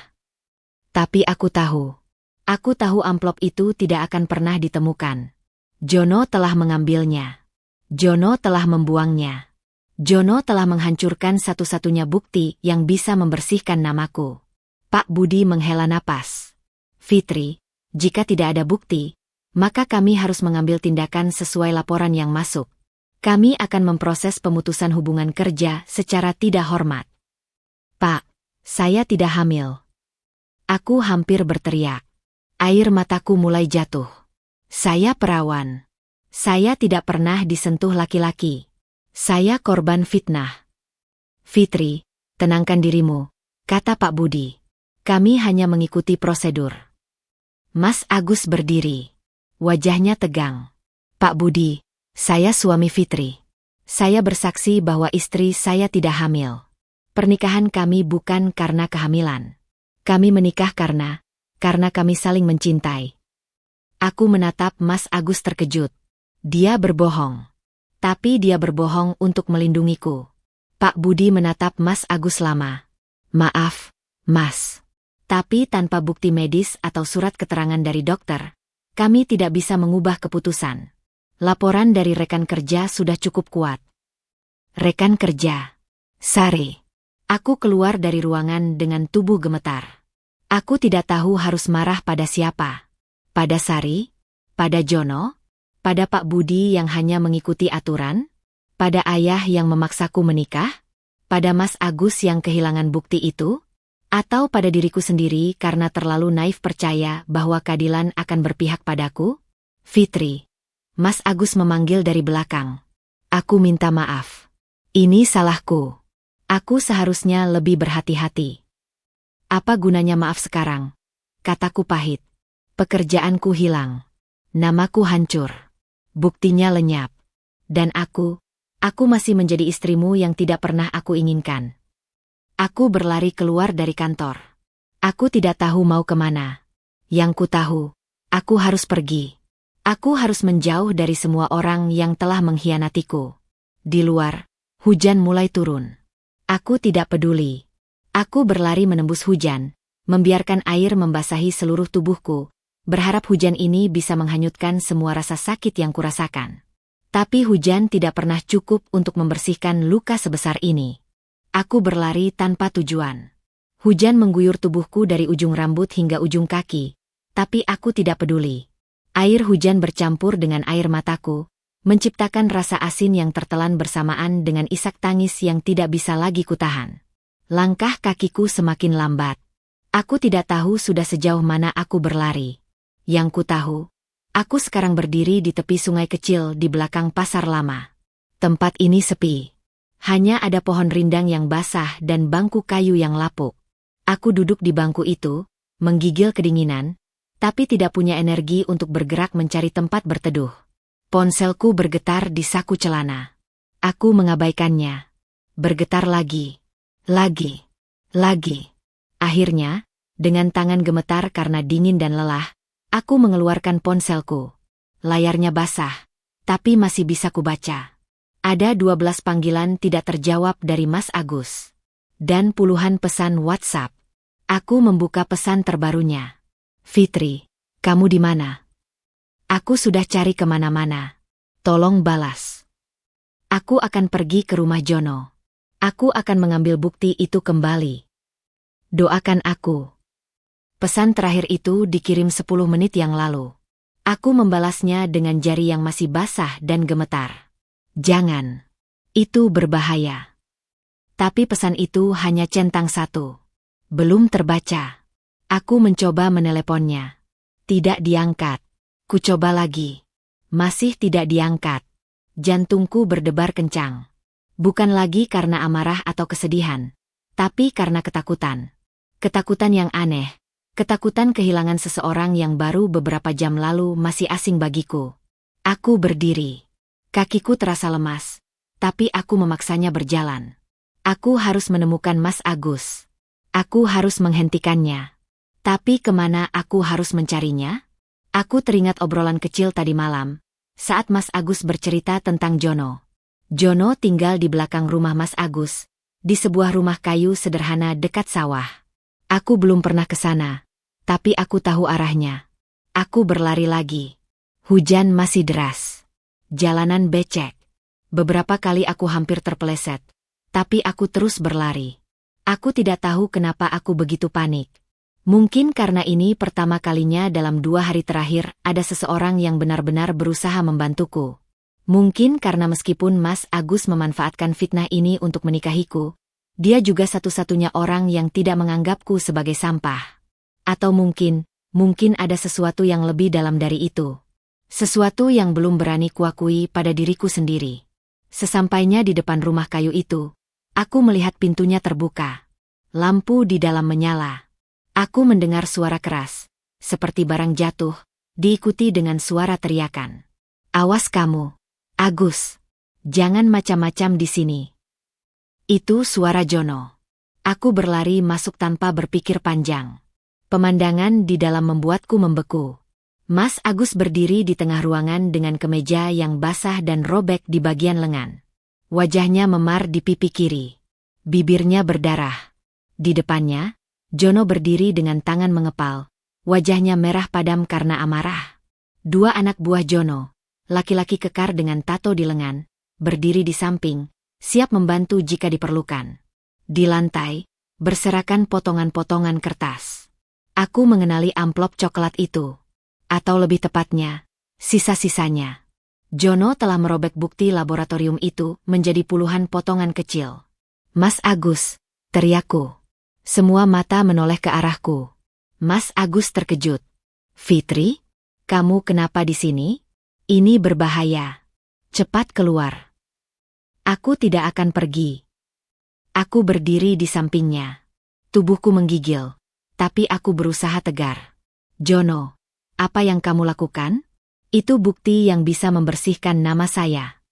Tapi aku tahu amplop itu tidak akan pernah ditemukan. Jono telah mengambilnya. Jono telah membuangnya. Jono telah menghancurkan satu-satunya bukti yang bisa membersihkan namaku. Pak Budi menghela napas. Fitri, jika tidak ada bukti, maka kami harus mengambil tindakan sesuai laporan yang masuk. Kami akan memproses pemutusan hubungan kerja secara tidak hormat. Pak, saya tidak hamil. Aku hampir berteriak. Air mataku mulai jatuh. Saya perawan. Saya tidak pernah disentuh laki-laki. Saya korban fitnah. Fitri, tenangkan dirimu, kata Pak Budi. Kami hanya mengikuti prosedur. Mas Agus berdiri. Wajahnya tegang. Pak Budi, saya suami Fitri. Saya bersaksi bahwa istri saya tidak hamil. Pernikahan kami bukan karena kehamilan. Kami menikah karena kami saling mencintai. Aku menatap Mas Agus terkejut. Dia berbohong. Tapi dia berbohong untuk melindungiku. Pak Budi menatap Mas Agus lama. Maaf, Mas. Tapi tanpa bukti medis atau surat keterangan dari dokter, kami tidak bisa mengubah keputusan. Laporan dari rekan kerja sudah cukup kuat. Rekan kerja. Sari. Aku keluar dari ruangan dengan tubuh gemetar. Aku tidak tahu harus marah pada siapa. Pada Sari? Pada Jono? Pada Pak Budi yang hanya mengikuti aturan? Pada ayah yang memaksaku menikah? Pada Mas Agus yang kehilangan bukti itu? Atau pada diriku sendiri karena terlalu naif percaya bahwa keadilan akan berpihak padaku? Fitri. Mas Agus memanggil dari belakang. Aku minta maaf. Ini salahku. Aku seharusnya lebih berhati-hati. Apa gunanya maaf sekarang? Kataku pahit. Pekerjaanku hilang. Namaku hancur. Buktinya lenyap. Dan aku masih menjadi istrimu yang tidak pernah aku inginkan. Aku berlari keluar dari kantor. Aku tidak tahu mau kemana. Yang ku tahu, aku harus pergi. Aku harus menjauh dari semua orang yang telah mengkhianatiku. Di luar, hujan mulai turun. Aku tidak peduli. Aku berlari menembus hujan, membiarkan air membasahi seluruh tubuhku, berharap hujan ini bisa menghanyutkan semua rasa sakit yang kurasakan. Tapi hujan tidak pernah cukup untuk membersihkan luka sebesar ini. Aku berlari tanpa tujuan. Hujan mengguyur tubuhku dari ujung rambut hingga ujung kaki, tapi aku tidak peduli. Air hujan bercampur dengan air mataku, menciptakan rasa asin yang tertelan bersamaan dengan isak tangis yang tidak bisa lagi kutahan. Langkah kakiku semakin lambat. Aku tidak tahu sudah sejauh mana aku berlari. Yang ku tahu, aku sekarang berdiri di tepi sungai kecil di belakang pasar lama. Tempat ini sepi. Hanya ada pohon rindang yang basah dan bangku kayu yang lapuk. Aku duduk di bangku itu, menggigil kedinginan, tapi tidak punya energi untuk bergerak mencari tempat berteduh. Ponselku bergetar di saku celana. Aku mengabaikannya. Bergetar lagi. Lagi. Akhirnya, dengan tangan gemetar karena dingin dan lelah, Aku mengeluarkan ponselku. Layarnya basah, tapi masih bisa kubaca. Ada 12 panggilan tidak terjawab dari Mas Agus. Dan puluhan pesan WhatsApp. Aku membuka pesan terbarunya. Fitri, kamu di mana? Aku sudah cari kemana-mana. Tolong balas. Aku akan pergi ke rumah Jono. Aku akan mengambil bukti itu kembali. Doakan aku. Pesan terakhir itu dikirim 10 menit yang lalu. Aku membalasnya dengan jari yang masih basah dan gemetar. Jangan. Itu berbahaya. Tapi pesan itu hanya centang 1. Belum terbaca. Aku mencoba meneleponnya. Tidak diangkat. Ku coba lagi. Masih tidak diangkat. Jantungku berdebar kencang. Bukan lagi karena amarah atau kesedihan, tapi karena ketakutan. Ketakutan yang aneh. Ketakutan kehilangan seseorang yang baru beberapa jam lalu masih asing bagiku. Aku berdiri. Kakiku terasa lemas, tapi aku memaksanya berjalan. Aku harus menemukan Mas Agus. Aku harus menghentikannya. Tapi kemana aku harus mencarinya? Aku teringat obrolan kecil tadi malam, saat Mas Agus bercerita tentang Jono. Jono tinggal di belakang rumah Mas Agus, di sebuah rumah kayu sederhana dekat sawah. Aku belum pernah ke sana, tapi aku tahu arahnya. Aku berlari lagi. Hujan masih deras. Jalanan becek. Beberapa kali aku hampir terpeleset, tapi aku terus berlari. Aku tidak tahu kenapa aku begitu panik. Mungkin karena ini pertama kalinya dalam 2 hari terakhir ada seseorang yang benar-benar berusaha membantuku. Mungkin karena meskipun Mas Agus memanfaatkan fitnah ini untuk menikahiku, dia juga satu-satunya orang yang tidak menganggapku sebagai sampah. Atau mungkin ada sesuatu yang lebih dalam dari itu. Sesuatu yang belum berani kuakui pada diriku sendiri. Sesampainya di depan rumah kayu itu, aku melihat pintunya terbuka. Lampu di dalam menyala. Aku mendengar suara keras, seperti barang jatuh, diikuti dengan suara teriakan. Awas kamu, Agus. Jangan macam-macam di sini. Itu suara Jono. Aku berlari masuk tanpa berpikir panjang. Pemandangan di dalam membuatku membeku. Mas Agus berdiri di tengah ruangan dengan kemeja yang basah dan robek di bagian lengan. Wajahnya memar di pipi kiri. Bibirnya berdarah. Di depannya, Jono berdiri dengan tangan mengepal. Wajahnya merah padam karena amarah. 2 anak buah Jono, laki-laki kekar dengan tato di lengan, berdiri di samping, siap membantu jika diperlukan. Di lantai, berserakan potongan-potongan kertas. Aku mengenali amplop coklat itu. Atau lebih tepatnya, sisa-sisanya. Jono telah merobek bukti laboratorium itu menjadi puluhan potongan kecil. Mas Agus, teriakku. Semua mata menoleh ke arahku. Mas Agus terkejut. Fitri, kamu kenapa di sini? Ini berbahaya. Cepat keluar. Aku tidak akan pergi. Aku berdiri di sampingnya. Tubuhku menggigil, tapi aku berusaha tegar. Jono, apa yang kamu lakukan? Itu bukti yang bisa membersihkan nama saya.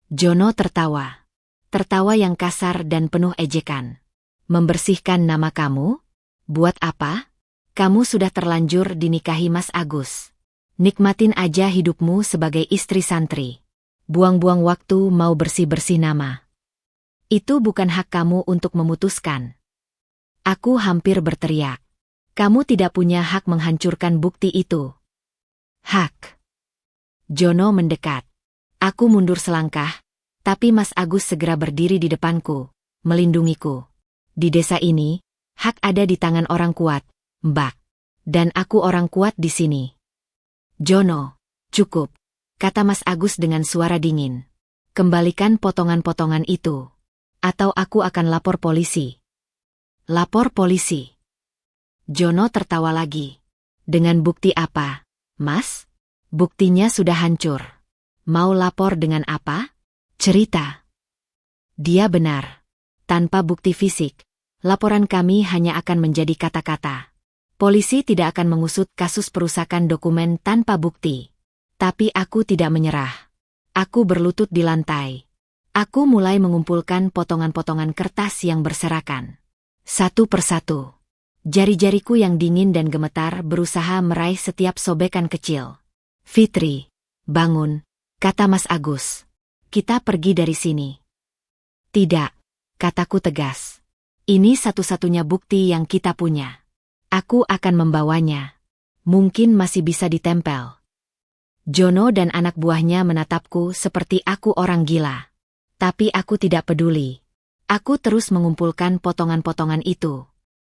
Jono tertawa. Tertawa yang kasar dan penuh ejekan. Membersihkan nama kamu? Buat apa? Kamu sudah terlanjur dinikahi Mas Agus. Nikmatin aja hidupmu sebagai istri santri. Buang-buang waktu mau bersih-bersih nama. Itu bukan hak kamu untuk memutuskan. Aku hampir berteriak. Kamu tidak punya hak menghancurkan bukti itu. Hak. Jono mendekat. Aku mundur selangkah, tapi Mas Agus segera berdiri di depanku, melindungiku. Di desa ini, hak ada di tangan orang kuat, Mbak. Dan aku orang kuat di sini. Jono, cukup, kata Mas Agus dengan suara dingin. Kembalikan potongan-potongan itu. Atau aku akan lapor polisi. Lapor polisi. Jono tertawa lagi. Dengan bukti apa, Mas? Buktinya sudah hancur. Mau lapor dengan apa? Cerita. Dia benar. Tanpa bukti fisik, laporan kami hanya akan menjadi kata-kata. Polisi tidak akan mengusut kasus perusakan dokumen tanpa bukti. Tapi aku tidak menyerah. Aku berlutut di lantai. Aku mulai mengumpulkan potongan-potongan kertas yang berserakan. Satu persatu. Jari-jariku yang dingin dan gemetar berusaha meraih setiap sobekan kecil. Fitri, bangun, kata Mas Agus. Kita pergi dari sini. Tidak, kataku tegas. Ini satu-satunya bukti yang kita punya. Aku akan membawanya. Mungkin masih bisa ditempel. Jono dan anak buahnya menatapku seperti aku orang gila. Tapi aku tidak peduli. Aku terus mengumpulkan potongan-potongan itu.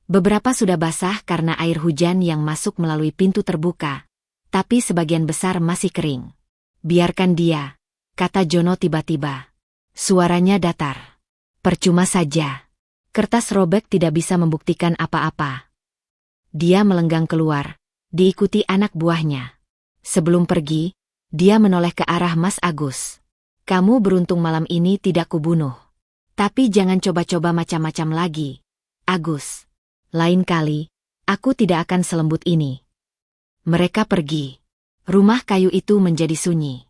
Beberapa sudah basah karena air hujan yang masuk melalui pintu terbuka. Tapi sebagian besar masih kering. Biarkan dia, kata Jono tiba-tiba. Suaranya datar. Percuma saja. Kertas robek tidak bisa membuktikan apa-apa. Dia melenggang keluar, diikuti anak buahnya. Sebelum pergi, dia menoleh ke arah Mas Agus. Kamu beruntung malam ini tidak kubunuh. Tapi jangan coba-coba macam-macam lagi, Agus. Lain kali, aku tidak akan selembut ini. Mereka pergi. Rumah kayu itu menjadi sunyi.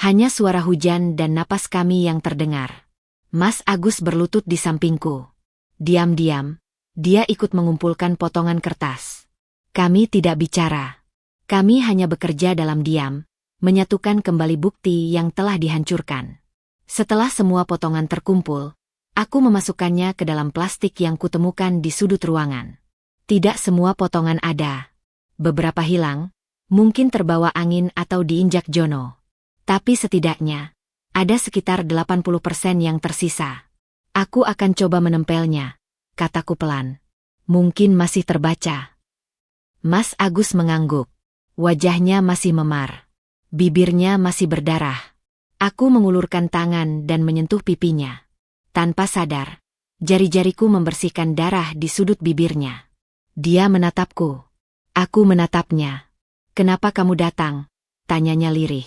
Hanya suara hujan dan napas kami yang terdengar. Mas Agus berlutut di sampingku. Diam-diam, dia ikut mengumpulkan potongan kertas. Kami tidak bicara. Kami hanya bekerja dalam diam, menyatukan kembali bukti yang telah dihancurkan. Setelah semua potongan terkumpul, aku memasukkannya ke dalam plastik yang kutemukan di sudut ruangan. Tidak semua potongan ada. Beberapa hilang, mungkin terbawa angin atau diinjak Jono. Tapi setidaknya, ada sekitar 80% yang tersisa. Aku akan coba menempelnya, kataku pelan. Mungkin masih terbaca. Mas Agus mengangguk. Wajahnya masih memar. Bibirnya masih berdarah. Aku mengulurkan tangan dan menyentuh pipinya. Tanpa sadar, jari-jariku membersihkan darah di sudut bibirnya. Dia menatapku. Aku menatapnya. Kenapa kamu datang? Tanyanya lirih.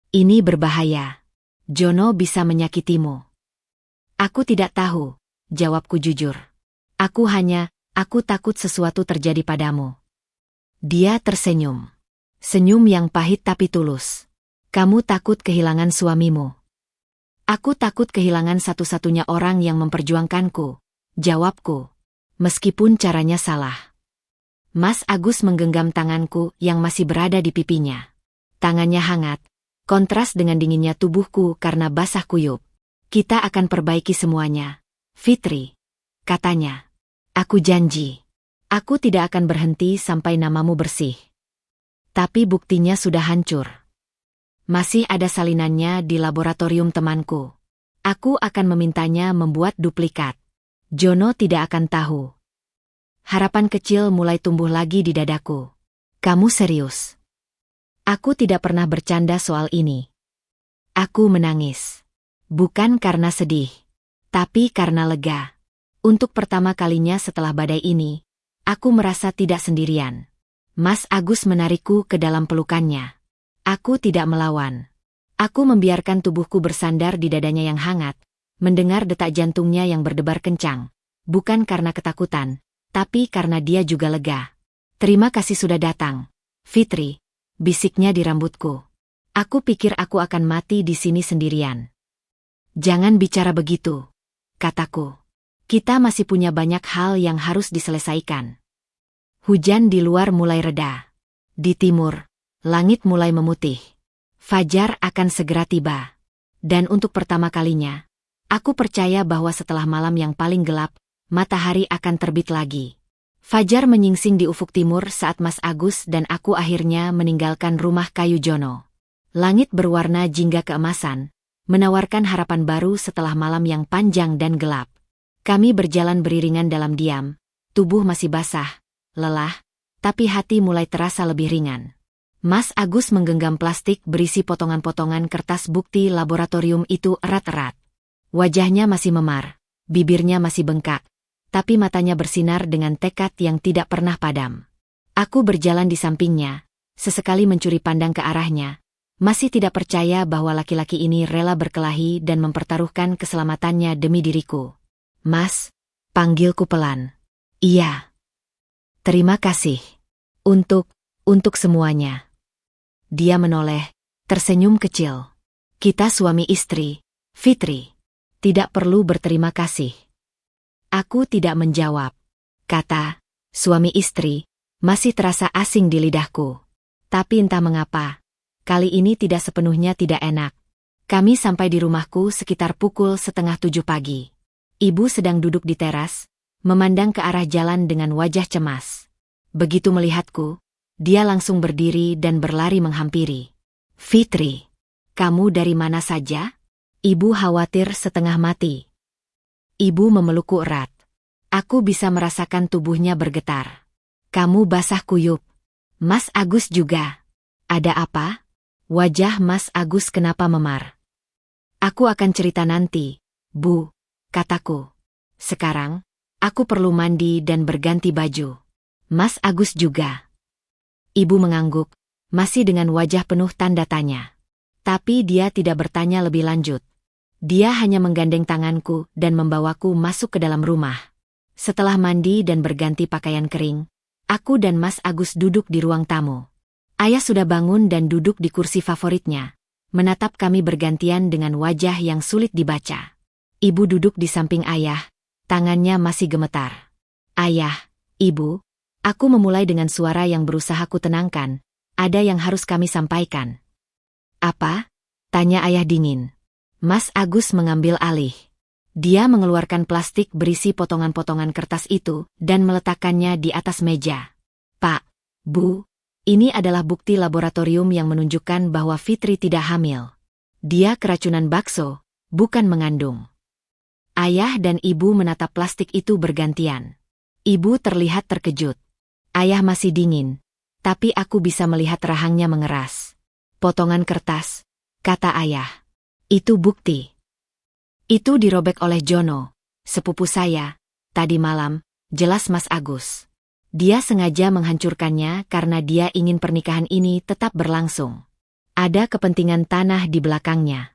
Ini berbahaya. Jono bisa menyakitimu. Aku tidak tahu, jawabku jujur. Aku takut sesuatu terjadi padamu. Dia tersenyum. Senyum yang pahit tapi tulus. Kamu takut kehilangan suamimu. Aku takut kehilangan satu-satunya orang yang memperjuangkanku, jawabku. Meskipun caranya salah. Mas Agus menggenggam tanganku yang masih berada di pipinya. Tangannya hangat, kontras dengan dinginnya tubuhku karena basah kuyup. Kita akan perbaiki semuanya, Fitri, katanya. Aku janji. Aku tidak akan berhenti sampai namamu bersih. Tapi buktinya sudah hancur. Masih ada salinannya di laboratorium temanku. Aku akan memintanya membuat duplikat. Jono tidak akan tahu. Harapan kecil mulai tumbuh lagi di dadaku. Kamu serius? Aku tidak pernah bercanda soal ini. Aku menangis. Bukan karena sedih, tapi karena lega. Untuk pertama kalinya setelah badai ini, aku merasa tidak sendirian. Mas Agus menarikku ke dalam pelukannya. Aku tidak melawan. Aku membiarkan tubuhku bersandar di dadanya yang hangat, mendengar detak jantungnya yang berdebar kencang. Bukan karena ketakutan, tapi karena dia juga lega. Terima kasih sudah datang, Fitri, bisiknya di rambutku. Aku pikir aku akan mati di sini sendirian. Jangan bicara begitu, kataku. Kita masih punya banyak hal yang harus diselesaikan. Hujan di luar mulai reda. Di timur, langit mulai memutih. Fajar akan segera tiba. Dan untuk pertama kalinya, aku percaya bahwa setelah malam yang paling gelap, matahari akan terbit lagi. Fajar menyingsing di ufuk timur saat Mas Agus dan aku akhirnya meninggalkan rumah kayu Jono. Langit berwarna jingga keemasan, menawarkan harapan baru setelah malam yang panjang dan gelap. Kami berjalan beriringan dalam diam, tubuh masih basah, lelah, tapi hati mulai terasa lebih ringan. Mas Agus menggenggam plastik berisi potongan-potongan kertas bukti laboratorium itu erat-erat. Wajahnya masih memar, bibirnya masih bengkak, tapi matanya bersinar dengan tekad yang tidak pernah padam. Aku berjalan di sampingnya, sesekali mencuri pandang ke arahnya, masih tidak percaya bahwa laki-laki ini rela berkelahi dan mempertaruhkan keselamatannya demi diriku. Mas, panggilku pelan. Iya. Terima kasih. Untuk semuanya. Dia menoleh, tersenyum kecil. Kita suami istri, Fitri. Tidak perlu berterima kasih. Aku tidak menjawab. Kata, suami istri, masih terasa asing di lidahku. Tapi entah mengapa, kali ini tidak sepenuhnya tidak enak. Kami sampai di rumahku sekitar pukul 6:30 pagi. Ibu sedang duduk di teras, memandang ke arah jalan dengan wajah cemas. Begitu melihatku, dia langsung berdiri dan berlari menghampiri. Fitri, kamu dari mana saja? Ibu khawatir setengah mati. Ibu memelukku erat. Aku bisa merasakan tubuhnya bergetar. Kamu basah kuyup. Mas Agus juga. Ada apa? Wajah Mas Agus kenapa memar? Aku akan cerita nanti, Bu, kataku. Sekarang, aku perlu mandi dan berganti baju. Mas Agus juga. Ibu mengangguk, masih dengan wajah penuh tanda tanya. Tapi dia tidak bertanya lebih lanjut. Dia hanya menggandeng tanganku dan membawaku masuk ke dalam rumah. Setelah mandi dan berganti pakaian kering, aku dan Mas Agus duduk di ruang tamu. Ayah sudah bangun dan duduk di kursi favoritnya, menatap kami bergantian dengan wajah yang sulit dibaca. Ibu duduk di samping ayah, tangannya masih gemetar. Ayah, Ibu, aku memulai dengan suara yang berusaha kutenangkan. Ada yang harus kami sampaikan. Apa? Tanya ayah dingin. Mas Agus mengambil alih. Dia mengeluarkan plastik berisi potongan-potongan kertas itu dan meletakkannya di atas meja. Pak, Bu, ini adalah bukti laboratorium yang menunjukkan bahwa Fitri tidak hamil. Dia keracunan bakso, bukan mengandung. Ayah dan ibu menatap plastik itu bergantian. Ibu terlihat terkejut. Ayah masih dingin, tapi aku bisa melihat rahangnya mengeras. Potongan kertas, kata ayah. Itu bukti. Itu dirobek oleh Jono, sepupu saya, tadi malam, jelas Mas Agus. Dia sengaja menghancurkannya karena dia ingin pernikahan ini tetap berlangsung. Ada kepentingan tanah di belakangnya.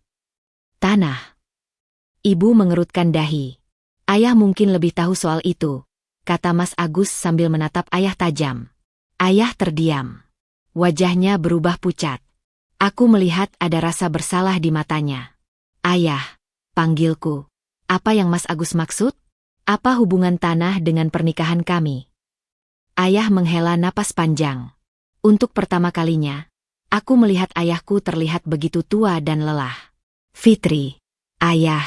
Tanah. Ibu mengerutkan dahi. Ayah mungkin lebih tahu soal itu, kata Mas Agus sambil menatap ayah tajam. Ayah terdiam. Wajahnya berubah pucat. Aku melihat ada rasa bersalah di matanya. Ayah, panggilku. Apa yang Mas Agus maksud? Apa hubungan tanah dengan pernikahan kami? Ayah menghela napas panjang. Untuk pertama kalinya, aku melihat ayahku terlihat begitu tua dan lelah. Fitri, ayah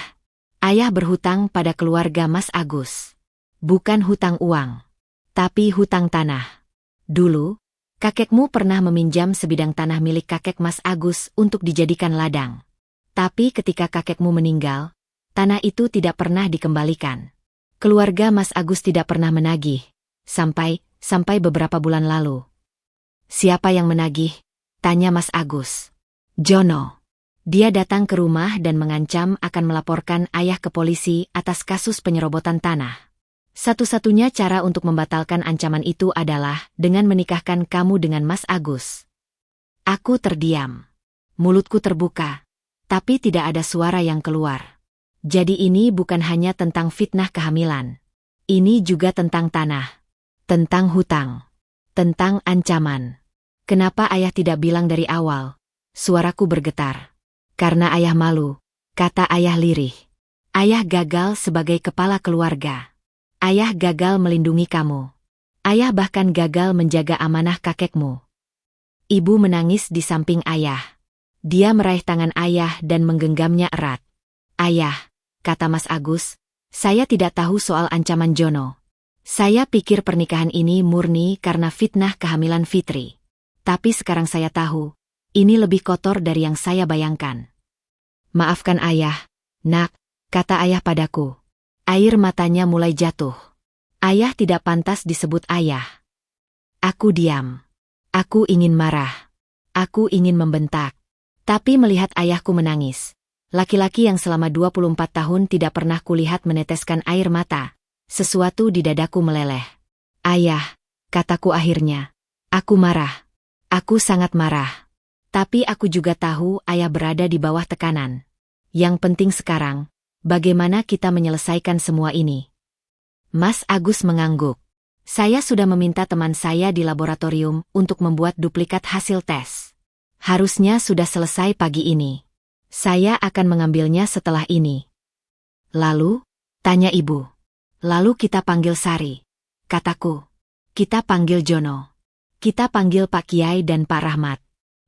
berhutang pada keluarga Mas Agus. Bukan hutang uang, tapi hutang tanah. Dulu, kakekmu pernah meminjam sebidang tanah milik kakek Mas Agus untuk dijadikan ladang. Tapi ketika kakekmu meninggal, tanah itu tidak pernah dikembalikan. Keluarga Mas Agus tidak pernah menagih, sampai beberapa bulan lalu. Siapa yang menagih? Tanya Mas Agus. Jono. Dia datang ke rumah dan mengancam akan melaporkan ayah ke polisi atas kasus penyerobotan tanah. Satu-satunya cara untuk membatalkan ancaman itu adalah dengan menikahkan kamu dengan Mas Agus. Aku terdiam. Mulutku terbuka. Tapi tidak ada suara yang keluar. Jadi ini bukan hanya tentang fitnah kehamilan. Ini juga tentang tanah. Tentang hutang. Tentang ancaman. Kenapa ayah tidak bilang dari awal? Suaraku bergetar. Karena ayah malu, kata ayah lirih. Ayah gagal sebagai kepala keluarga. Ayah gagal melindungi kamu. Ayah bahkan gagal menjaga amanah kakekmu. Ibu menangis di samping ayah. Dia meraih tangan ayah dan menggenggamnya erat. Ayah, kata Mas Agus, saya tidak tahu soal ancaman Jono. Saya pikir pernikahan ini murni karena fitnah kehamilan Fitri. Tapi sekarang saya tahu, ini lebih kotor dari yang saya bayangkan. Maafkan ayah, nak, kata ayah padaku. Air matanya mulai jatuh. Ayah tidak pantas disebut ayah. Aku diam. Aku ingin marah. Aku ingin membentak. Tapi melihat ayahku menangis, laki-laki yang selama 24 tahun tidak pernah kulihat meneteskan air mata, sesuatu di dadaku meleleh. Ayah, kataku akhirnya. Aku marah. Aku sangat marah. Tapi aku juga tahu ayah berada di bawah tekanan. Yang penting sekarang, bagaimana kita menyelesaikan semua ini? Mas Agus mengangguk. Saya sudah meminta teman saya di laboratorium untuk membuat duplikat hasil tes. Harusnya sudah selesai pagi ini. Saya akan mengambilnya setelah ini. Lalu, tanya ibu. Lalu kita panggil Sari, kataku. Kita panggil Jono. Kita panggil Pak Kiai dan Pak Rahmat.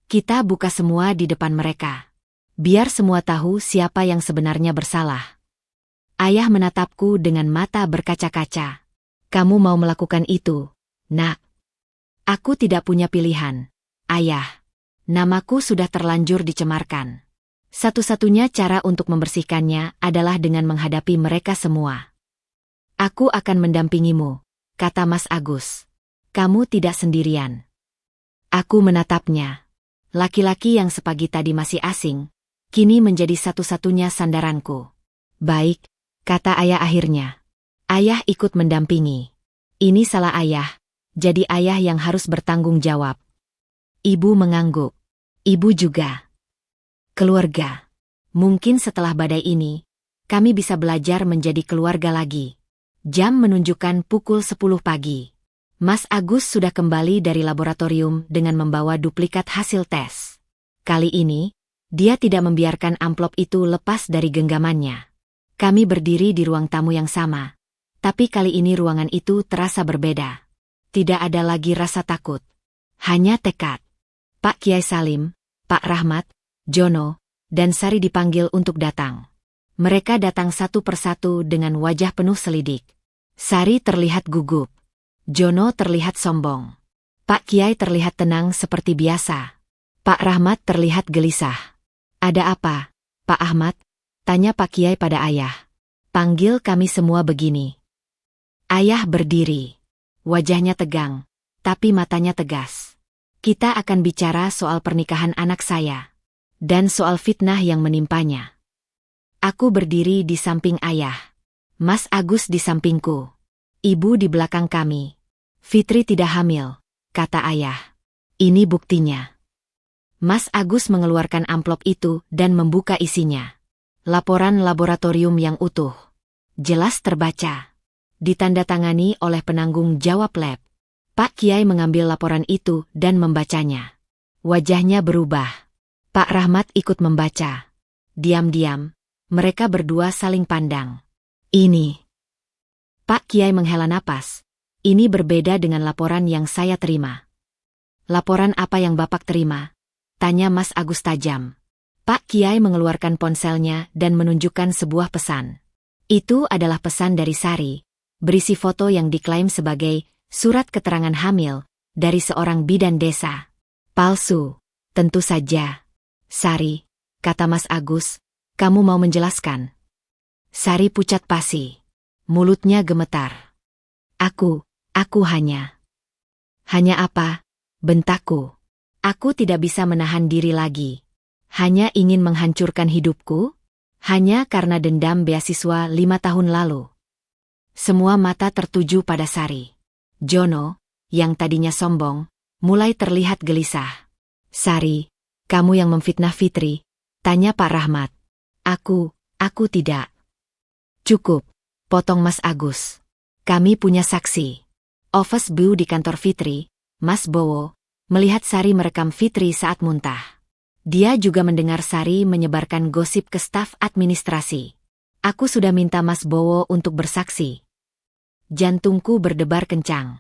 Kita buka semua di depan mereka. Biar semua tahu siapa yang sebenarnya bersalah. Ayah menatapku dengan mata berkaca-kaca. Kamu mau melakukan itu, Nak? Aku tidak punya pilihan, Ayah. Namaku sudah terlanjur dicemarkan. Satu-satunya cara untuk membersihkannya adalah dengan menghadapi mereka semua. Aku akan mendampingimu, kata Mas Agus. Kamu tidak sendirian. Aku menatapnya. Laki-laki yang sepagi tadi masih asing, kini menjadi satu-satunya sandaranku. Baik, kata ayah akhirnya. Ayah ikut mendampingi. Ini salah ayah, jadi ayah yang harus bertanggung jawab. Ibu mengangguk. Ibu juga. Keluarga. Mungkin setelah badai ini, kami bisa belajar menjadi keluarga lagi. Jam menunjukkan pukul 10 pagi. Mas Agus sudah kembali dari laboratorium dengan membawa duplikat hasil tes. Kali ini, dia tidak membiarkan amplop itu lepas dari genggamannya. Kami berdiri di ruang tamu yang sama, tapi kali ini ruangan itu terasa berbeda. Tidak ada lagi rasa takut. Hanya tekad. Pak Kiai Salim, Pak Rahmat, Jono, dan Sari dipanggil untuk datang. Mereka datang satu persatu dengan wajah penuh selidik. Sari terlihat gugup. Jono terlihat sombong. Pak Kiai terlihat tenang seperti biasa. Pak Rahmat terlihat gelisah. Ada apa, Pak Ahmad? Tanya Pak Kiai pada ayah. Panggil kami semua begini. Ayah berdiri. Wajahnya tegang, tapi matanya tegas. Kita akan bicara soal pernikahan anak saya. Dan soal fitnah yang menimpanya. Aku berdiri di samping ayah. Mas Agus di sampingku. Ibu di belakang kami. Fitri tidak hamil, kata ayah. Ini buktinya. Mas Agus mengeluarkan amplop itu dan membuka isinya. Laporan laboratorium yang utuh. Jelas terbaca. Ditandatangani oleh penanggung jawab lab. Pak Kiai mengambil laporan itu dan membacanya. Wajahnya berubah. Pak Rahmat ikut membaca. Diam-diam, mereka berdua saling pandang. Ini. Pak Kiai menghela napas. Ini berbeda dengan laporan yang saya terima. Laporan apa yang Bapak terima? Tanya Mas Agus tajam. Pak Kiai mengeluarkan ponselnya dan menunjukkan sebuah pesan. Itu adalah pesan dari Sari, berisi foto yang diklaim sebagai surat keterangan hamil dari seorang bidan desa. Palsu, tentu saja. Sari, kata Mas Agus, kamu mau menjelaskan? Sari pucat pasi. Mulutnya gemetar. Aku hanya apa? Bentakku. Aku tidak bisa menahan diri lagi. Hanya ingin menghancurkan hidupku? Hanya karena dendam beasiswa 5 tahun lalu. Semua mata tertuju pada Sari. Jono, yang tadinya sombong, mulai terlihat gelisah. Sari, kamu yang memfitnah Fitri? Tanya Pak Rahmat. Aku tidak. Cukup, potong Mas Agus. Kami punya saksi. Office Bu di kantor Fitri, Mas Bowo, melihat Sari merekam Fitri saat muntah. Dia juga mendengar Sari menyebarkan gosip ke staf administrasi. Aku sudah minta Mas Bowo untuk bersaksi. Jantungku berdebar kencang.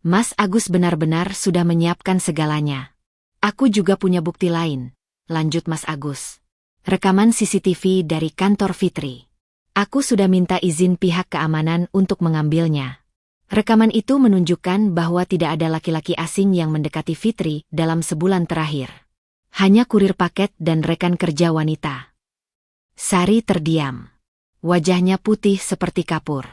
Mas Agus benar-benar sudah menyiapkan segalanya. Aku juga punya bukti lain, lanjut Mas Agus. Rekaman CCTV dari kantor Fitri. Aku sudah minta izin pihak keamanan untuk mengambilnya. Rekaman itu menunjukkan bahwa tidak ada laki-laki asing yang mendekati Fitri dalam sebulan terakhir. Hanya kurir paket dan rekan kerja wanita. Sari terdiam. Wajahnya putih seperti kapur.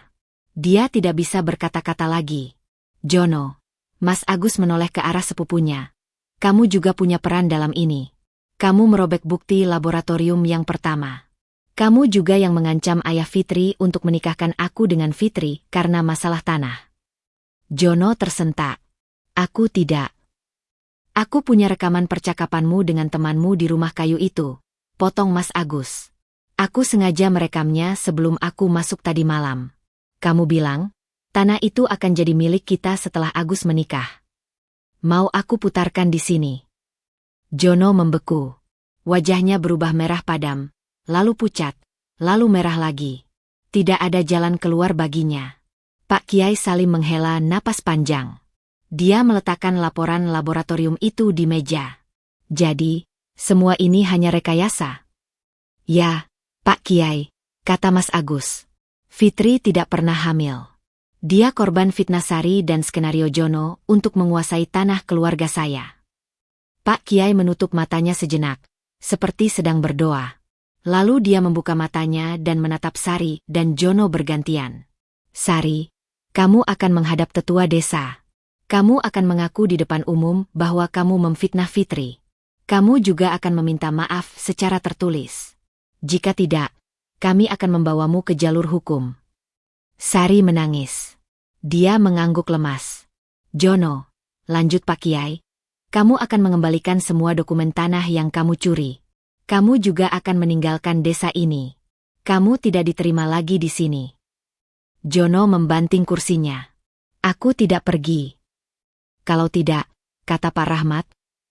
Dia tidak bisa berkata-kata lagi. Jono, Mas Agus menoleh ke arah sepupunya. Kamu juga punya peran dalam ini. Kamu merobek bukti laboratorium yang pertama. Kamu juga yang mengancam ayah Fitri untuk menikahkan aku dengan Fitri karena masalah tanah. Jono tersentak. Aku tidak. Aku punya rekaman percakapanmu dengan temanmu di rumah kayu itu, potong Mas Agus. Aku sengaja merekamnya sebelum aku masuk tadi malam. Kamu bilang, tanah itu akan jadi milik kita setelah Agus menikah. Mau aku putarkan di sini? Jono membeku. Wajahnya berubah merah padam. Lalu pucat, lalu merah lagi. Tidak ada jalan keluar baginya. Pak Kiai Salim menghela napas panjang. Dia meletakkan laporan laboratorium itu di meja. Jadi, semua ini hanya rekayasa? Ya, Pak Kiai, kata Mas Agus. Fitri tidak pernah hamil. Dia korban fitnah Sari dan skenario Jono untuk menguasai tanah keluarga saya. Pak Kiai menutup matanya sejenak, seperti sedang berdoa. Lalu dia membuka matanya dan menatap Sari dan Jono bergantian. Sari, kamu akan menghadap tetua desa. Kamu akan mengaku di depan umum bahwa kamu memfitnah Fitri. Kamu juga akan meminta maaf secara tertulis. Jika tidak, kami akan membawamu ke jalur hukum. Sari menangis. Dia mengangguk lemas. Jono, lanjut Pak Kiai, kamu akan mengembalikan semua dokumen tanah yang kamu curi. Kamu juga akan meninggalkan desa ini. Kamu tidak diterima lagi di sini. Jono membanting kursinya. Aku tidak pergi. Kalau tidak, kata Pak Rahmat,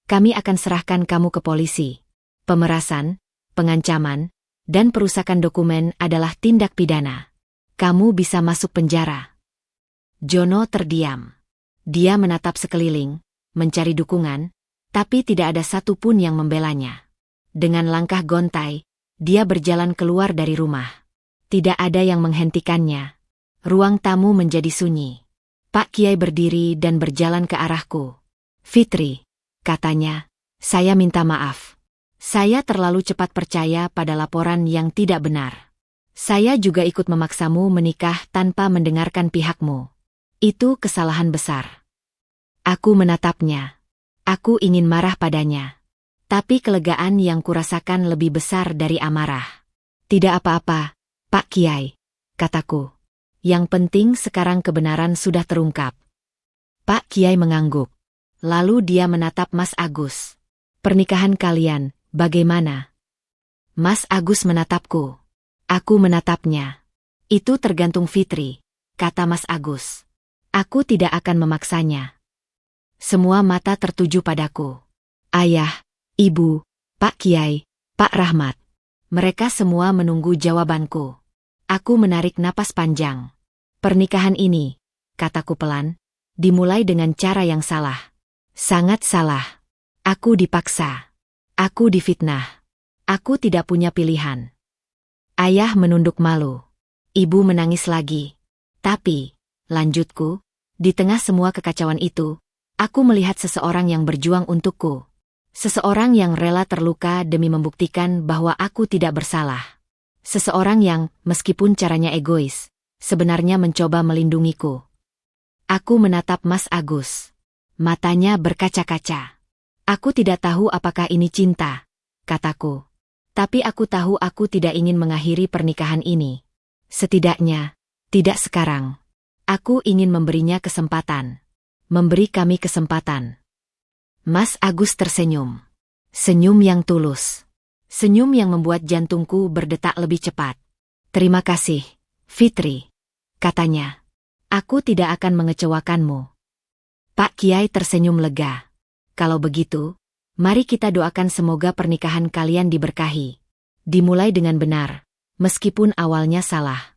kami akan serahkan kamu ke polisi. Pemerasan, pengancaman, dan perusakan dokumen adalah tindak pidana. Kamu bisa masuk penjara. Jono terdiam. Dia menatap sekeliling, mencari dukungan, tapi tidak ada satupun yang membelanya. Dengan langkah gontai, dia berjalan keluar dari rumah. Tidak ada yang menghentikannya. Ruang tamu menjadi sunyi. Pak Kiai berdiri dan berjalan ke arahku. Fitri, katanya, saya minta maaf. Saya terlalu cepat percaya pada laporan yang tidak benar. Saya juga ikut memaksamu menikah tanpa mendengarkan pihakmu. Itu kesalahan besar. Aku menatapnya. Aku ingin marah padanya. Tapi kelegaan yang kurasakan lebih besar dari amarah. Tidak apa-apa, Pak Kiai, kataku. Yang penting sekarang kebenaran sudah terungkap. Pak Kiai mengangguk. Lalu dia menatap Mas Agus. Pernikahan kalian, bagaimana? Mas Agus menatapku. Aku menatapnya. Itu tergantung Fitri, kata Mas Agus. Aku tidak akan memaksanya. Semua mata tertuju padaku. Ayah, Ibu, Pak Kiai, Pak Rahmat. Mereka semua menunggu jawabanku. Aku menarik napas panjang. Pernikahan ini, kataku pelan, dimulai dengan cara yang salah. Sangat salah. Aku dipaksa. Aku difitnah. Aku tidak punya pilihan. Ayah menunduk malu. Ibu menangis lagi. Tapi, lanjutku, di tengah semua kekacauan itu, aku melihat seseorang yang berjuang untukku. Seseorang yang rela terluka demi membuktikan bahwa aku tidak bersalah. Seseorang yang, meskipun caranya egois, sebenarnya mencoba melindungiku. Aku menatap Mas Agus. Matanya berkaca-kaca. Aku tidak tahu apakah ini cinta, kataku. Tapi aku tahu aku tidak ingin mengakhiri pernikahan ini. Setidaknya, tidak sekarang. Aku ingin memberinya kesempatan. Memberi kami kesempatan. Mas Agus tersenyum. Senyum yang tulus. Senyum yang membuat jantungku berdetak lebih cepat. Terima kasih, Fitri, katanya. Aku tidak akan mengecewakanmu. Pak Kiai tersenyum lega. Kalau begitu, mari kita doakan semoga pernikahan kalian diberkahi. Dimulai dengan benar, meskipun awalnya salah.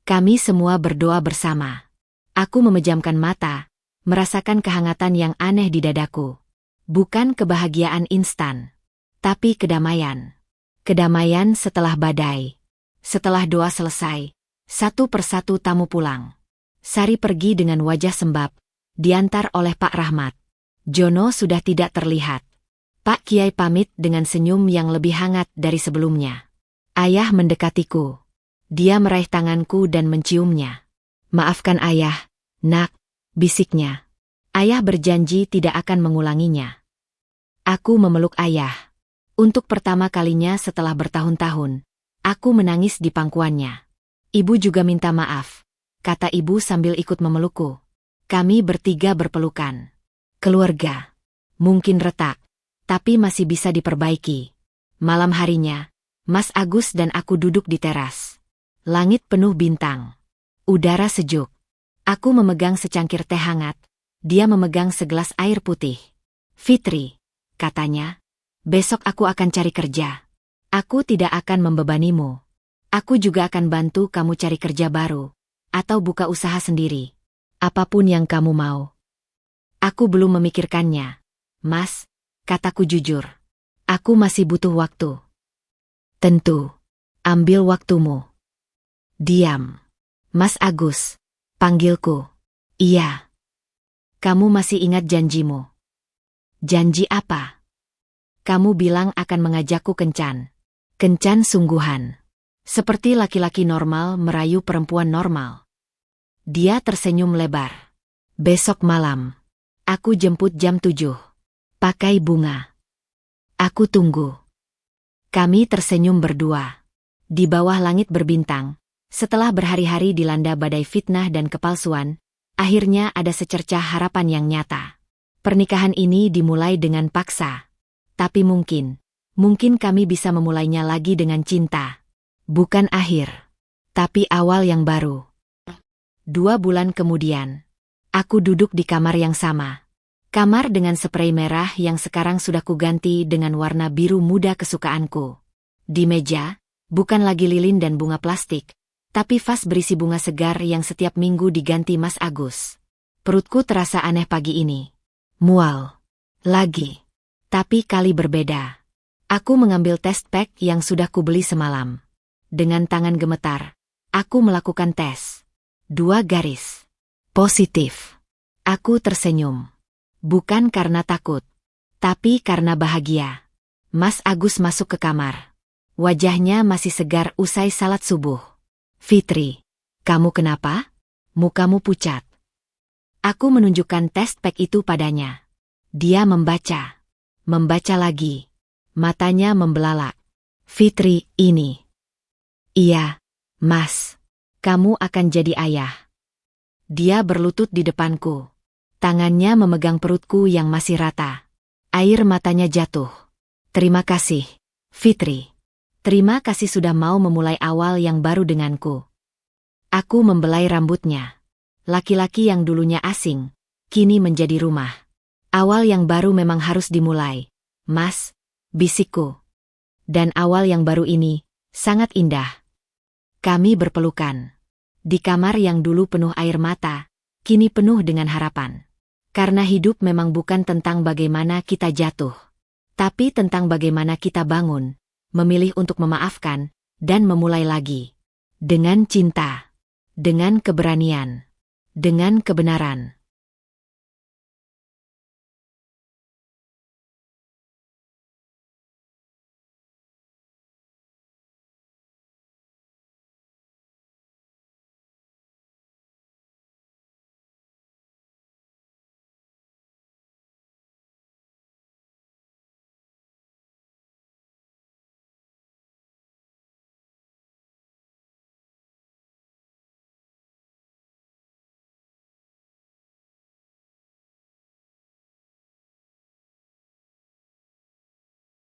Kami semua berdoa bersama. Aku memejamkan mata, merasakan kehangatan yang aneh di dadaku. Bukan kebahagiaan instan, tapi kedamaian. Kedamaian setelah badai. Setelah doa selesai, satu persatu tamu pulang. Sari pergi dengan wajah sembab, diantar oleh Pak Rahmat. Jono sudah tidak terlihat. Pak Kiai pamit dengan senyum yang lebih hangat dari sebelumnya. Ayah mendekatiku. Dia meraih tanganku dan menciumnya. Maafkan ayah, nak, bisiknya. Ayah berjanji tidak akan mengulanginya. Aku memeluk ayah. Untuk pertama kalinya setelah bertahun-tahun, aku menangis di pangkuannya. Ibu juga minta maaf, kata ibu sambil ikut memelukku. Kami bertiga berpelukan. Keluarga. Mungkin retak, tapi masih bisa diperbaiki. Malam harinya, Mas Agus dan aku duduk di teras. Langit penuh bintang. Udara sejuk. Aku memegang secangkir teh hangat. Dia memegang segelas air putih. Fitri, katanya, besok aku akan cari kerja. Aku tidak akan membebanimu. Aku juga akan bantu kamu cari kerja baru, atau buka usaha sendiri. Apapun yang kamu mau. Aku belum memikirkannya. Mas, kataku jujur. Aku masih butuh waktu. Tentu. Ambil waktumu. Diam. Mas Agus. Panggilku. Iya. Kamu masih ingat janjimu? Janji apa? Kamu bilang akan mengajakku kencan. Kencan sungguhan. Seperti laki-laki normal merayu perempuan normal. Dia tersenyum lebar. Besok malam. Aku jemput jam 7. Pakai bunga. Aku tunggu. Kami tersenyum berdua. Di bawah langit berbintang, setelah berhari-hari dilanda badai fitnah dan kepalsuan, akhirnya ada secercah harapan yang nyata. Pernikahan ini dimulai dengan paksa. Tapi mungkin kami bisa memulainya lagi dengan cinta. Bukan akhir, tapi awal yang baru. 2 bulan kemudian, aku duduk di kamar yang sama. Kamar dengan sprei merah yang sekarang sudah kuganti dengan warna biru muda kesukaanku. Di meja, bukan lagi lilin dan bunga plastik, tapi vas berisi bunga segar yang setiap minggu diganti Mas Agus. Perutku terasa aneh pagi ini. Mual. Lagi. Tapi kali berbeda. Aku mengambil test pack yang sudah kubeli semalam. Dengan tangan gemetar, aku melakukan tes. 2 garis. Positif. Aku tersenyum. Bukan karena takut, tapi karena bahagia. Mas Agus masuk ke kamar. Wajahnya masih segar usai salat subuh. Fitri, kamu kenapa? Mukamu pucat. Aku menunjukkan test pack itu padanya. Dia membaca. Membaca lagi. Matanya membelalak. Fitri, ini. Iya, Mas. Kamu akan jadi ayah. Dia berlutut di depanku. Tangannya memegang perutku yang masih rata. Air matanya jatuh. Terima kasih, Fitri. Terima kasih sudah mau memulai awal yang baru denganku. Aku membelai rambutnya. Laki-laki yang dulunya asing, kini menjadi rumah. Awal yang baru memang harus dimulai, Mas, bisikku. Dan awal yang baru ini, sangat indah. Kami berpelukan. Di kamar yang dulu penuh air mata, kini penuh dengan harapan. Karena hidup memang bukan tentang bagaimana kita jatuh, tapi tentang bagaimana kita bangun, memilih untuk memaafkan, dan memulai lagi. Dengan cinta, dengan keberanian, dengan kebenaran.